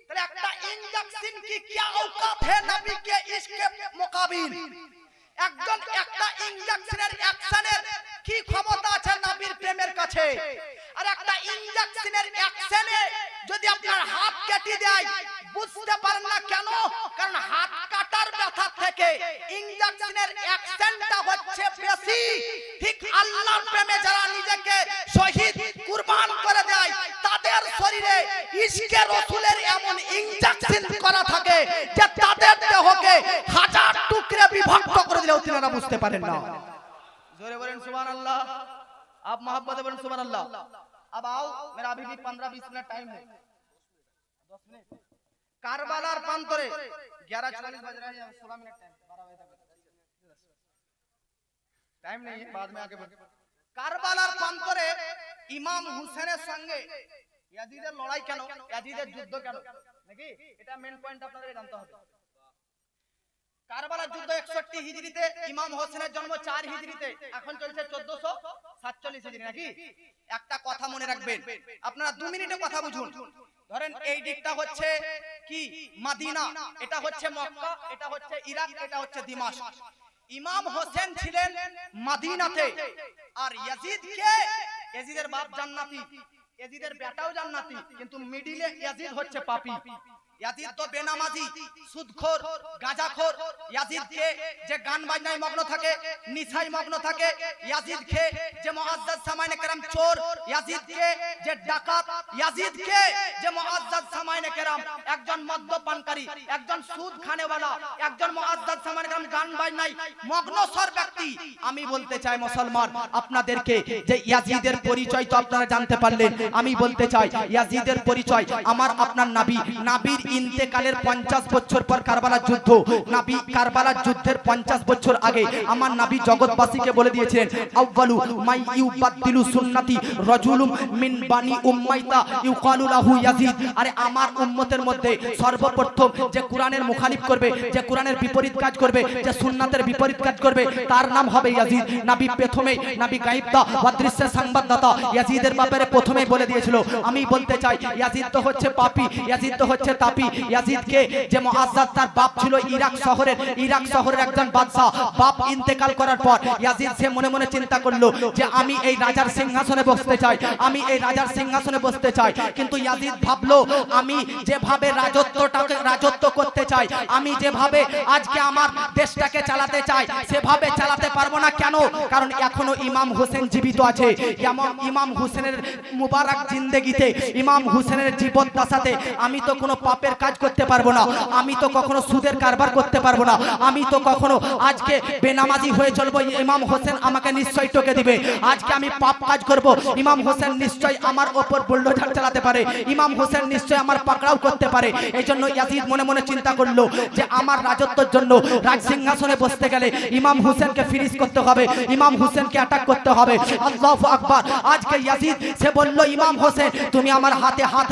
Speaker 2: তাহলে একটা ইনজেকশন কি क्या औकात है नबी के इश्क के मुकाबिल? একজন একটা ইনজেকশনের অ্যাকশনের কি ক্ষমতা আছে নবীর প্রেমের কাছে? আর একটা ইনজেকশনের অ্যাকশনে যদি আপনার হাত কেটে দেয় বুঝতে পারেন না কেন? কারণ হাত কাটার ব্যথা থেকে ইনজেকশনের অ্যাকশনটা হচ্ছে বেশি। ঠিক আল্লাহর প্রেমে যারা নিজেকে শহীদ কুরবান করে দেয় তাদের শরীরে ইশকে রাসূলের এমন ইনজেকশন করা থাকে যে তাদের দেহকে 1000 টুকরে বিভক্ত করে দিলেও তিনারা বুঝতে পারেন না। जोरे बोलें सुभान अल्लाह। आप मोहब्बत से बोलें सुभान अल्लाह। अब आओ, मेरा अभी भी 15-20 मिनट टाइम है, 10 मिनट। कारबालार प्रांतरे 11:40 बज रहे हैं, 16 मिनट टाइम, 12 बजे तक टाइम नहीं है, बाद में आके बोल। कारबालार प्रांतरे ইমাম হুসেনের সঙ্গে ইয়াজিদের লড়াই কেন, ইয়াজিদের যুদ্ধ কেন নাকি, এটা মেইন পয়েন্ট আপনাদের জানতে হবে। কারবালার যুদ্ধ 61 হিজরিতে, ইমাম হোসেনের জন্ম 4 হিজরিতে, এখন চলছে 1447 হিজরি নাকি। একটা কথা মনে রাখবেন, আপনারা 2 মিনিটে কথা বুঝুন। ধরেন এই দিকটা হচ্ছে কি মদিনা, এটা হচ্ছে মক্কা, এটা হচ্ছে ইরাক, এটা হচ্ছে দিমাশক। ইমাম হোসেন ছিলেন মদিনাতে, আর ইয়াজিদ কে, ইয়াজিদের বাপ জান্নাতি, ইয়াজিদের বেটাও জান্নাতি, কিন্তু মিডিলে ইয়াজিদ হচ্ছে পাপী। ইয়াজিদ তো বেনামাজি, সুদখোর, গাঁজাখোর। ইয়াজিদ কে যে গান বাজনায় মগ্ন থাকে, নিশায় মগ্ন থাকে। ইয়াজিদ কে যে মুআজ্জাজ সামাইনে কেরাম চোর, ইয়াজিদ কে যে ডাকাত, ইয়াজিদ কে যে মুআজ্জাজ সামাইনে কেরাম একজন মদ্যপানকারী, একজন সুদ খানেওয়ালা, একজন মুআজ্জাজ সামাইনে কেরাম গান বাজনায় মগ্নসর ব্যক্তি। আমি বলতে চাই মুসলমান আপনাদেরকে যে ইয়াজিদের পরিচয় তো আপনারা জানতে পারলেন। আমি বলতে চাই ইয়াজিদের পরিচয় আমার আপনার নবী, নবীর ইন্তেকালের 50 বছর পর কারবালার যুদ্ধ, নবী কারবালার যুদ্ধের 50 বছর আগে আমার নবী জগৎবাসীকে বলে দিয়েছিলেন, আউয়ালু মাই ইউবাদদিলু সুন্নতি রাজুলুম মিন বানি উম্মাইতা ইউকালু লাহু ইয়াজিদ। আরে আমার উম্মতের মধ্যে সর্বপ্রথম যে কোরআনের মুখালিফ করবে, যে কোরআনের বিপরীত কাজ করবে, যে সুন্নাতের বিপরীত কাজ করবে, তার নাম হবে ইয়াজিদ। নবী প্রথমে, নবী গায়েবদা অদৃশ্যের সংবাদদাতা, ইয়াজিদের ব্যাপারে প্রথমেই বলে দিয়েছিল। আমি বলতে চাই ইয়াজিদ তো হচ্ছে পাপী, ইয়াজিদ তো হচ্ছে তাপী। ইয়াজিদকে যে মুআজ্জাজ তার বাপ ছিল ইরাক শহরের একজন বাদশা। বাপ ইন্তেকাল করার পর ইয়াজিদ সে মনে মনে চিন্তা করলো যে আমি এই রাজার সিংহাসনে বসতে চাই, আমি এই রাজার সিংহাসনে বসতে চাই। কিন্তু ইয়াজিদ ভাবলো আমি যেভাবে রাজত্ব করতে চাই, আমি যেভাবে আজকে আমার দেশটাকে চালাতে চাই, সেভাবে চালাতে পারবো না। কেন? কারণ এখনো ইমাম হোসেন জীবিত আছে। ইমাম হোসেনের মুবারক জিন্দেগিতে, ইমাম হোসেনের জীবদ্দশাতে আমি তো কোনো পাপের কাজ করতে পারবো না, আমি তো কখনো সুদের কারবার করতে পারবো না, আমি তো কখনো আজকে বেনামাজি হয়ে চলবো, ইমাম হোসেন আমাকে নিশ্চয় টকে দিবে। আজকে আমি পাপ কাজ করব, ইমাম হোসেন নিশ্চয় আমার ওপর বুলডোজার চালাতে পারে, ইমাম হোসেন নিশ্চয় আমার পাকড়াও করতে পারে। এই জন্য ইয়াজিদ মনে মনে চিন্তা করলো যে আমার রাজত্বের জন্য, রাজ সিংহাসনে বসতে গেলে ইমাম হোসেনকে ফিনিশ করতে হবে, ইমাম হোসেনকে অ্যাটাক করতে হবে। আল্লাহু আকবার। আজকে ইয়াজিদ সে বলল, ইমাম হোসেন তুমি আমার হাতে হাত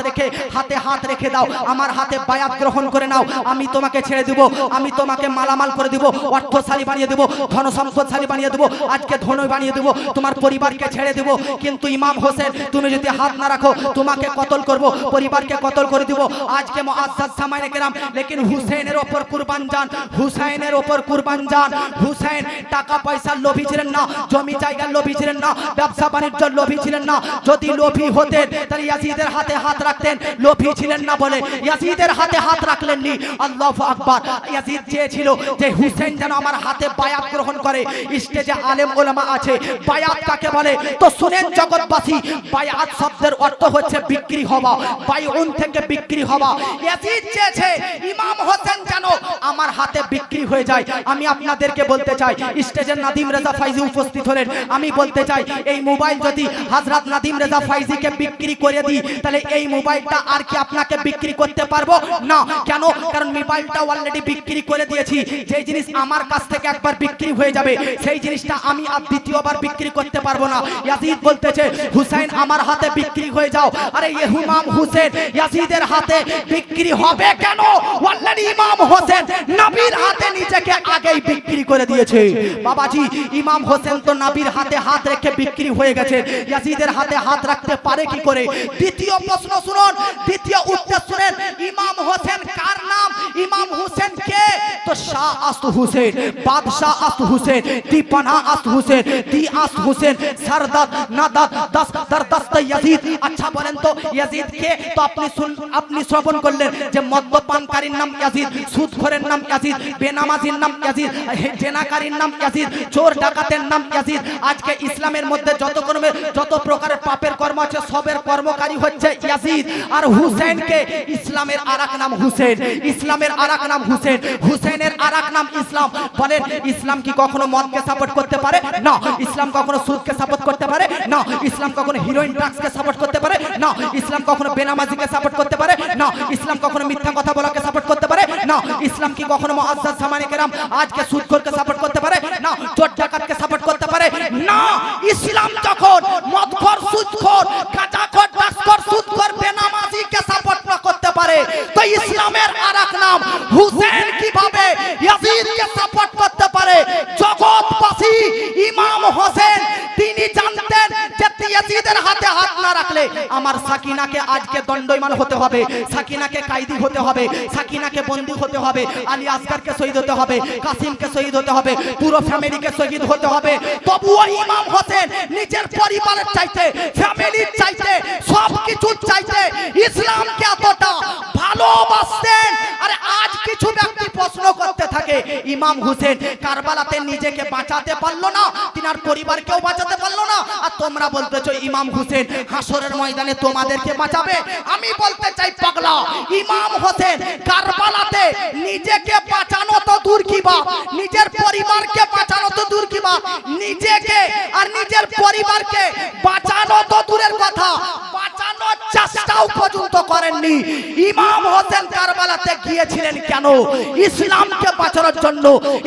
Speaker 2: রেখে দাও, আমার হাতে বায়াত গ্রহণ করে নাও, আমি তোমাকে ছেড়ে দেব, আমি তোমাকে মালামাল করে দেব, অর্থশালী বানিয়ে দেব, ধন সম্পদশালী বানিয়ে দেব, আজকে ধনী বানিয়ে দেব, তোমার পরিবারকে ছেড়ে দেব। কিন্তু ইমাম হোসেন তুমি যদি হাত না রাখো তোমাকে কতল করব, পরিবারকে কতল করে দেব। আজকে মুআজ্জাজ সামাইনে কেরাম লেকিন হুসাইনের উপর কুরবান যান, হুসাইনের উপর কুরবান যান। হুসাইন টাকা পয়সার লোভী ছিলেন না, জমি জায়গার লোভী ছিলেন না, ব্যবসা বাণিজ্যের লোভী ছিলেন না। যদি লোভী হতেন তাহলে ইয়াজিদের হাতে হাত রাখতেন, লোভী ছিলেন না বলে ইয়াজিদের হাতে হাত রাখলেননি। আল্লাহু আকবার। ইয়াজিদ চেয়েছিল যে হুসেন যেন আমার হাতে বায়াত গ্রহণ করে। স্টেজে আলেম ওলামা আছে, বায়াত কাকে বলে তো শুনেন জগৎবাসী। বায়াত শব্দের অর্থ হচ্ছে বিক্রি হওয়া, বাইউন থেকে বিক্রি হওয়া। ইয়াজিদ চেয়েছে ইমাম হোসেন যেন আমার হাতে বিক্রি হয়ে যায়। আমি আপনাদেরকে বলতে চাই, স্টেজে নাদিম রেজা ফাইজি উপস্থিত হলেন, আমি বলতে চাই এই মোবাইল যদি হযরত নাদিম রেজা ফাইজিকে বিক্রি করে দিই তাহলে এই মোবাইলটা আর কি আপনাকে বিক্রি করতে পারবো না। কেন? কারণ মোবাইলটা অলরেডি বিক্রি করে দিয়েছি। যে জিনিস আমার কাছ থেকে একবার বিক্রি হয়ে যাবে সেই জিনিসটা আমি আর দ্বিতীয়বার বিক্রি করতে পারবো না। ইয়াজিদ বলতেছে হুসাইন আমার হাতে বিক্রি হয়ে যাও। আরে ইমাম হুসেন ইয়াজিদের হাতে বিক্রি হবে কেন? অলরেডি ইমাম হোসেন নবীর হাতে নিজেকে আগেই বিক্রি করে দিয়েছে। বাবাজি ইমাম হোসেন তো নবীর হাতে হাত রেখে বিক্রি হয়ে গেছে, ইয়াজিদের হাতে হাত রাখতে পারে কি করে? দ্বিতীয় প্রশ্ন শুনুন, দ্বিতীয় উত্তর শুনেন। ইমাম হোসেন কার নাম? ইমাম হোসেন কে? তো শাহ আস্ত হোসেন, বাদশাহ আস্ত হোসেন, দীপানা আস্ত হোসেন, দি আস্ত হোসেন, সরদার নাদাত দাস দরদস্ত ইয়াজিদ। আচ্ছা বলেন তো ইয়াজিদ কে? তো আপনি শ্রবণ করলেন যে মদ্যপানকারীর নাম ইয়াজিদ, সুদখোরের নাম ইয়াজিদ, বেনামাজির নাম ইয়াজিদ, জেনাকারীর নাম ইয়াজিদ, চোর ডাকাতের নাম ইয়াজিদ। আজকে ইসলামের মধ্যে যত প্রকারের পাপের কর্ম আছে সবের কর্মকারী হচ্ছে ইয়াজিদ। আর হুসেনকে ইসলামের
Speaker 3: ইসলামের আরেক নাম হুসেন, ইসলামের আরেক নাম হুসেন, হুসেনের আরেক নাম ইসলাম। বলেন ইসলাম কি কখনো মদকে সাপোর্ট করতে পারে? না। ইসলাম কখনো সুদকে সাপোর্ট করতে পারে? না। ইসলাম কখনো হিরোইন ড্রাগসকে সাপোর্ট করতে পারে? না। ইসলাম কখনো বেনামাজিকে সাপোর্ট করতে পারে? না। ইসলাম কখনো মিথ্যা কথা বলাকে সাপোর্ট করতে পারে? না। ইসলাম কি কখনো মুআজ্জাজ সামানে কেরাম আজকে সুদখোরকে সাপোর্ট করতে পারে? না। চোর ডাকাতকে সাপোর্ট করতে পারে? না। ইসলাম যখন মদখোর, সুদখোর, গাঁজাখোর, ড্রাগসখোর, সুদখোর, বেনামাজিকে সাপোর্ট না করতে পারে, তো ইসলামের আরেক নাম হুসেন কিভাবে ইয়াজিদকে সাপোর্ট করতে পারে? জগৎবাসী ইমাম হোসেন তিনি জানতেন যে ইয়াজিদের হাতে হাত না রাখলে আমার সাকিনাকে আজকে দণ্ডায়মান হতে হবে, সাকিনাকে কায়দি হতে হবে, সাকিনাকে বন্দী হতে হবে, আলী আসগরকে শহীদ হতে হবে, কাসিমকে শহীদ হতে হবে, পুরো ফ্যামিলিকে শহীদ হতে হবে। তবুও ইমাম হোসেন নিজের পরিবারের চাইতে, ফ্যামিলির চাইতে, সবকিছু চাইতে ইসলামকে এতটা ভালোবাসতেন। আরে আজ কিছু ব্যক্তি প্রশ্ন করতে থাকে ইমাম হোসেন কারবালাতে নিজেকে বাঁচাতে পারলো না, তিনার পরিবারকেও বাঁচাতে পারলো না, আর তোমরা বলতেছো ইমাম হোসেন হাসরের ময়দানে তোমাদেরকে বাঁচাবে। আমি বলতে চাই পাগলা, ইমাম হোসেন কারবালাতে নিজেকে বাঁচানো তো দূর কি বা, নিজের পরিবারকে বাঁচানো তো দূর কি বা, নিজেকে আর নিজের পরিবারকে বাঁচানো তো দূরের কথা, বাঁচানোর চেষ্টাও পর্যন্ত করেননি। ইমাম হোসেন কারবালাতে গিয়েছিলেন কেন? ইসলামকে বাঁচানোর জন্য,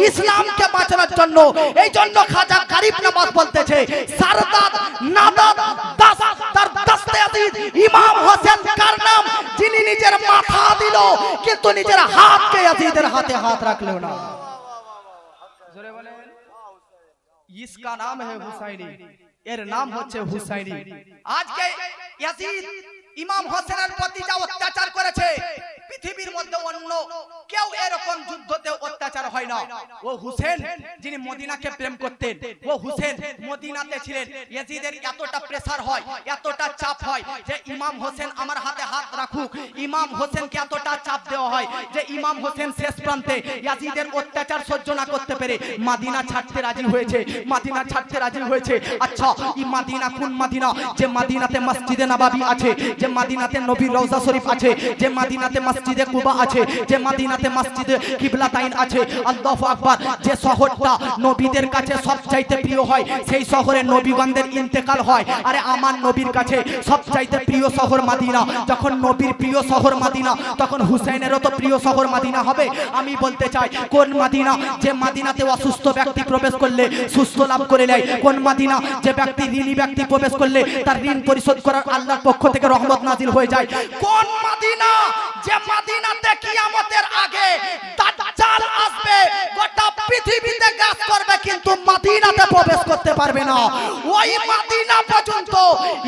Speaker 3: ইসলামকে বাঁচানোর জন্য। এই জন্য খাজা গরিব নওয়াজ বলতেছে সারদাত নাদাত দাস তার দস্তে আজিজ ইমাম হোসেন কার নাম, যিনি নিজের মাথা দিল কিন্তু নিজের হাতকে ইয়াজিদের হাতে হাত রাখলো না। জোরে বলেন, इसका नाम है हुसैनी, এর নাম হচ্ছে হুসাইনি। আজকে ইয়াজিদ ইমাম হোসেনের প্রতি যা অত্যাচার করেছে, পৃথিবীর মধ্যে অন্য কেউ এরকম যুদ্ধতে অত্যাচার হয় না। ও হুসেন যিনি মদিনাকে প্রেম করতেন, ও হুসেন মদিনাতে ছিলেন, ইয়াজিদের এতটা প্রেসার হয়, এতটা চাপ হয় যে ইমাম হোসেন আমার হাতে হাত রাখুক। ইমাম হোসেনকে এতটা চাপ দেওয়া হয় যে ইমাম হোসেন শেষ প্রান্তে ইয়াজিদের অত্যাচার সহ্য না করতে পেরে মদিনা ছাড়তে রাজি হয়েছে, মদিনা ছাড়তে রাজি হয়েছে। আচ্ছা এই মদিনা কোন মদিনা? যে মদিনাতে মসজিদে নববী আছে, যে মদিনাতে নবীর রওজা শরীফ আছে, যে মদিনাতে মসজিদে কুবা আছে, যে মদিনাতে মসজিদে কিবলাতাইন আছে। আল্লাহু আকবার। যে শহরটা নবীদের কাছে সবচাইতে প্রিয় হয়, সেই শহরে নবীগণদের ইন্তেকাল হয়। আরে আমার নবীর কাছে সবচাইতে প্রিয় শহর মদিনা। যখন নবীর প্রিয় শহর মদিনা, তখন হুসাইনেরও তো প্রিয় শহর মদিনা হবে। আমি বলতে চাই কোন মদিনা? যে মদিনাতে অসুস্থ ব্যক্তি প্রবেশ করলে সুস্থ লাভ করে নেয়। কোন মদিনা? যে ব্যক্তি ঋণী ব্যক্তি প্রবেশ করলে তার ঋণ পরিশোধ করার আল্লাহর পক্ষ থেকে রহমত নাজিল হয়ে যায়। কোন মদিনা? যে মদিনাতে কিয়ামতের আগে দাজ্জাল আসবে, গোটা পৃথিবীতে গ্রাস করবে, কিন্তু মদিনাতে প্রবেশ করতে পারবে না। ওই মদিনা পর্যন্ত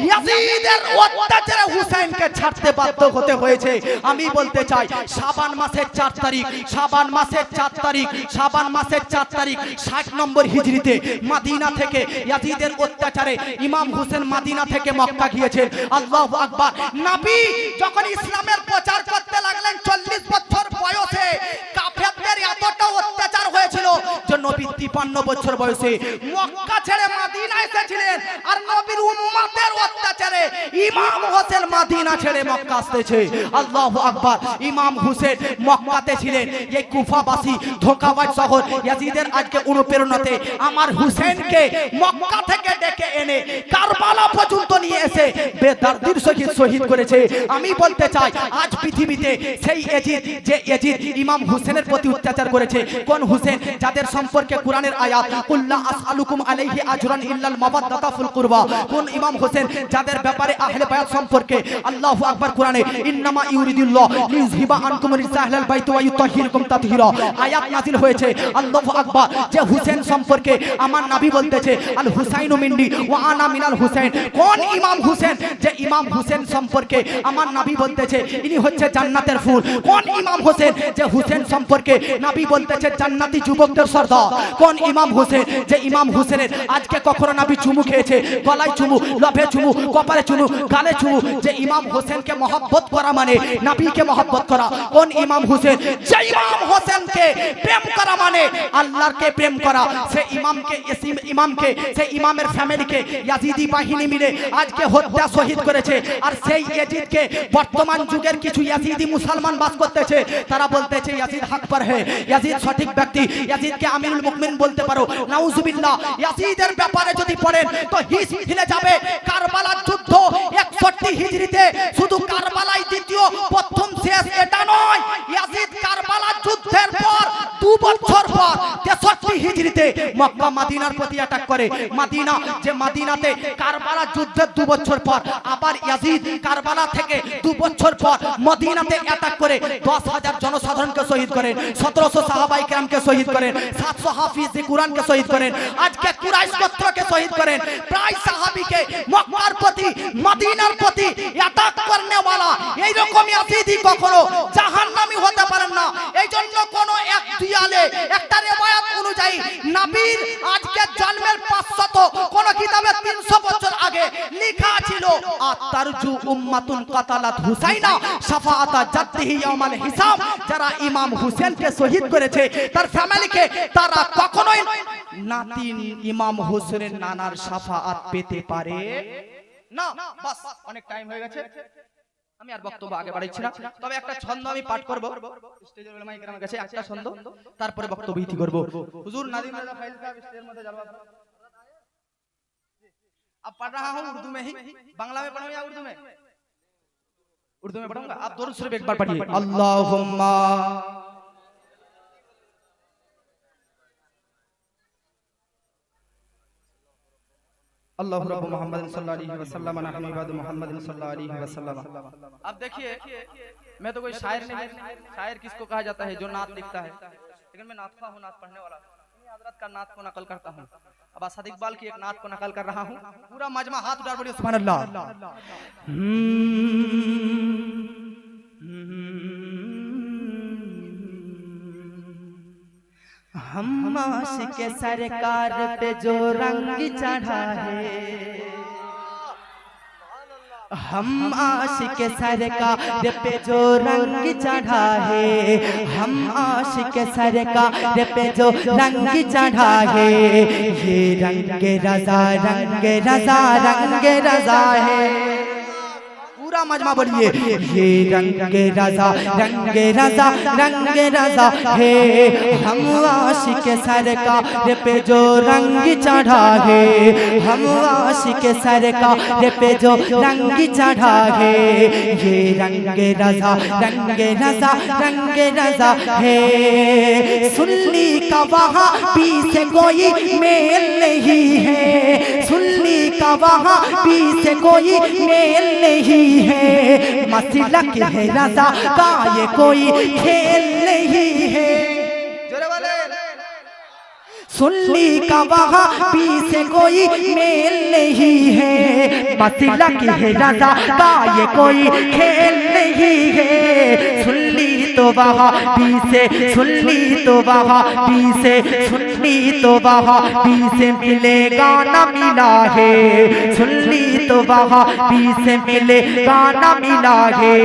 Speaker 3: ইয়াজিদের অত্যাচারে হুসাইনকে ছাড়তে বাধ্য হতে হয়েছে। আমি বলতে চাই শাবান মাসের 4 তারিখ, শাবান মাসের 4 তারিখ, শাবান মাসের 4 তারিখ 60 নম্বর হিজরিতে মদিনা থেকে ইয়াজিদের অত্যাচারে ইমাম হোসেন মদিনা থেকে মক্কা গিয়েছেন। আল্লাহু আকবার। নবী যখন ইসলামের প্রচার করতে লাগলেন 40 বছর বয়সে, কাফেরদের এতটা অত্যাচার হয়েছিল যে নবী 53 বছর বয়সে মক্কা ছেড়ে মদিনা এসেছিলেন। আর নবীর উম্মতের অত্যাচারে ইমাম হোসেন মদিনা ছেড়ে মক্কা আসতেছে। আল্লাহু আকবার। ইমাম হোসেন মক্কাতে ছিলেন। এই কুফাবাসী ধোঁকাবাজ শহর ইয়াজিদের আজকে অনুপ্রেরণাতে আমার হোসেনকে মক্কা থেকে ডেকে এনে কারবালা পর্যন্ত নিয়ে এসে বেদর্দির সহিত শহীদ করেছে। আমি বলতে চাই আজ পৃথিবীতে সেই ইয়াজিদ, যে ইয়াজিদ ইমাম হোসেনের প্রতি অত্যাচার করেছে। কোন হোসেন? যাদের সম্পর্কে কোরআনের আয়াত কুল্লা আসআলুকুম আলাইহি আজরান ইল্লাল মাওয়াদ্দাতা ফিল কুরবা। কোন ইমাম হোসেন? যাদের ব্যাপারে আহলে বায়াত সম্পর্কে আল্লাহু আকবার কোরআনে ইন্নামা ইউরিদুল্লাহ লিইযহিবা আনকুম রিজসা আহলাল বাইত ওয়া ইউতাহিরকুম তাতহিরা আয়াত নাযিল হয়েছে। আল্লাহু আকবার। যে হোসেন সম্পর্কে আমার নবী বলতেছে আল হুসাইনু মিন্নি ওয়া আনা মিনাল হুসাইন। কোন ইমাম হোসেন? যে ইমাম হোসেন সম্পর্কে আমার নবী বলতেছে ইনি হচ্ছে জান্নাতের ফুল। কোন ইমাম হোসেন? যে হোসেন সম্পর্কে নবী বলতেছে জান্নাত জান্নাতি যুবকদের সর্দার। কোন ইমাম হোসেন, যে ইমাম হোসেনের আজকে কখনো নবী চুমু খেয়েছে, গলায় চুমু, লভে চুমু, কপালে চুমু, গালে চুমু। যে ইমাম হোসেনকে মহব্বত করা মানে নবীকে মহব্বত করা। কোন ইমাম হোসেন, যে ইমাম হোসেনকে প্রেম করা মানে আল্লাহকে প্রেম করা। সে ইমামকে সেই ইমামের ফ্যামিলিকে ইয়াজিদি বাহিনী মিলে আজকে হত্যা শহীদ করেছে। আর সেই ইয়াজিদকে বর্তমান যুগের কিছু ইয়াজিদি মুসলমান বাস করতেছে, তারা বলতেছে ইয়াজিদ হক पर है, ইয়াজিদ সঠিক ব্যক্তি, ইয়াজিদকে আমিরুল মুমিনিন বলতে পারো। নাউজুবিল্লাহ। ইয়াজিদের ব্যাপারে যদি পড়েন তো হিস হিলে যাবে। কারবালার যুদ্ধ 61 হিজরিতে, শুধু কারবালাই দ্বিতীয় প্রথম শেষ এটা নয়, ইয়াজিদ কারবালার যুদ্ধের পর 2 বছর পর 63 হিজরিতে মক্কা মদিনার প্রতি অ্যাটাক করে। মাদিনাতে কারবালার যুদ্ধের 2 বছর পর আবার ইয়াজিদ কারবালা থেকে 2 বছর পর মদিনাতে অ্যাটাক করে 10,000 জনসাধারণকে শহীদ করেন, 1700 সাহাবায়ে কেরামকে শহীদ করেন, 700 হাফিজে কুরআনকে শহীদ করেন, আজকে কুরাইশ গোত্রকে শহীদ করেন। প্রায় সাহাবীকে মক্কার প্রতি মদিনার প্রতি অ্যাটাক করনে वाला এই রকম ইয়াজিদি কখনো জাহান্নামী হতে পারেন না। এইজন্য কোন এক দিয়ালে একটা riwayat অনুযায়ী নবীর আজকে জন্মের 500 কোন কিতাবে 300 বছর আগে লেখা ছিল আতারজু উম্মাতুন কাতালাত হুসাইনা শাফাআতা জাদ্দিহি ইয়াউমাল হিসাব। যারা ইমাম হোসেনকে শহীদ করেছে তার ফ্যামিলিকে, তারা কখনোই নাতি ইমাম হোসেনের নানার শাফাআত পেতে পারে না। বাস অনেক টাইম হয়ে গেছে, আমি আর বক্তব্য আগে বাড়াচ্ছি না। তবে একটা ছন্দ আমি পাঠ করব স্টেজের উলামায়ে কেরামের কাছে, একটা ছন্দ, তারপরে বক্তব্য ইতি করব। হুজুর নাদিম রাজা ফাইল সাহেব স্টেজের মধ্যে যাবেন। अब पढ़ रहा हूँ उर्दू में ही, बांग्ला में पढ़ूं या उर्दू में? उर्दू में पढ़ूंगा। आप दोनों सिर्फ एक बार पढ़िए। अल्लाहुम्मा अल्लाह रब्बु मोहम्मद सल्लल्लाहु अलैहि वसल्लम नहनु इबादु मोहम्मद सल्लल्लाहु अलैहि वसल्लम। अब देखिए, मैं तो कोई शायर नहीं, शायर किसको कहा जाता है? जो नात लिखता है, लेकिन मैं नातखा हूँ, नात पढ़ने वाला। हजरत का नात को नकल करता हूँ। अब असद इकबाल की एक नात को नकल कर रहा हूँ। पूरा मजमा हाथ उठा बोलिए सुभान अल्लाह।
Speaker 1: हम आशिक सरकार पे जो रंग चढ़ा है, हम आशिक सरकार पे जो रंग चढ़ा है, हम आशिक सरकार पे जो रंग चढ़ा है, ये रंग रज़ा रंग रज़ा रंग रज़ा है।
Speaker 3: पूरा मजमा बोलिए,
Speaker 1: ये रंग रज़ा रंग रज़ा रंग रज़ा है। हम आशिक सरकार पे जो रंग चढ़ा है, हम आशिक सरकार पे जो रंग चढ़ा है, ये रंग रज़ा रंग रज़ा रंग रज़ा है। सुन्नी का वहाँ पी से कोई मेल नहीं है, सुन्नी का वहाँ पी से कोई मेल नहीं है, मसलक है रज़ा का ये कोई खेल नहीं है। सुन्नी का वहाँ पी से कोई मेल नहीं है, मसलक है रज़ा का ये कोई खेल नहीं है। सुन्नी तो वहाँ पी से, सुन्नी तो वहाँ पी से, सुन्नी तो वहाँ पी से मिलेगा ना मिला है, सुन्नी तो वहाँ पी से मिलेगा ना मिला है,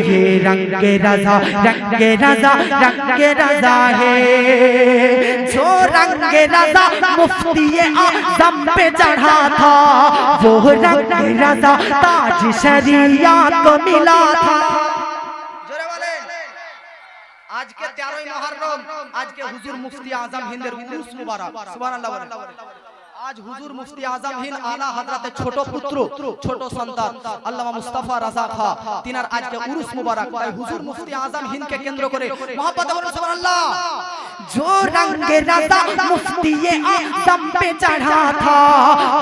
Speaker 1: ये रंग रज़ा रंग रज़ा रंग रज़ा है। जो रंग रज़ा मुफ्ती आज़म पे चढ़ा था, वो रंग रज़ा ताज शरीयत को मिला था।
Speaker 3: आज के 13 मुहर्रम, आज के हुजूर मुफ्ती आज़म हिंद उर्स मुबारक, सुभान अल्लाह। आज हुजूर मुफ्ती आज़म हिंद आला हजरत छोटो पुत्र छोटो सन्तान আল্লামা মুস্তাফা রাজা খা তিনার আজকে উরুস মুবারক। তাই হুজুর মুফতি আজম হিন্দ কে কেন্দ্র করে মুহাব্বতে বলুন সুবহানাল্লাহ।
Speaker 1: जो रंग रज़ा मुफ्ती आज़म पे चढ़ा था,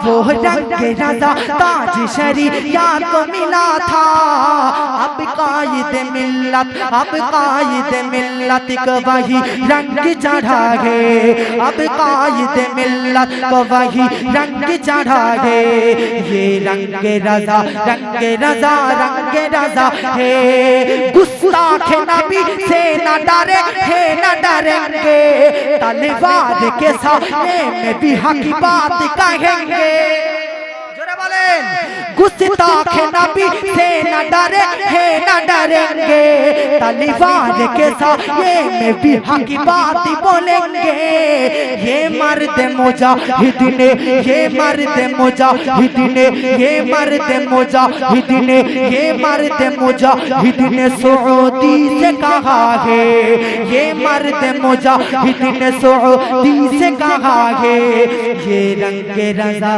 Speaker 1: वो रंग रज़ा ताज शरीयत को मिला था। अब कायद मिल्लत, अब कायद मिल्लत को वही रंग चढ़ा है, अब कायद मिल्लत को वही रंग चढ़ा है, ये रंग रज़ा रंग रज़ा रंग रज़ा है। गुस्ताख नबी से न डरे है न डरेंगे,
Speaker 3: तलवार के सामने में भी हक की बात कहेंगे। जोरे बोलें, गुस्ताख नबी से न डरे हैं न डरेंगे, तलवार के सामने में भी हक की बात बोलेंगे। ये मर्द मुजाहिद ने, ये मर्द मुजाहिद ने, ये मर्द मुजाहिद ने, ये मर्द मुजाहिद ने सऊदी से कहा है, ये मर्द मुजाहिद ने सऊदी से कहा है। ये रंग रज़ा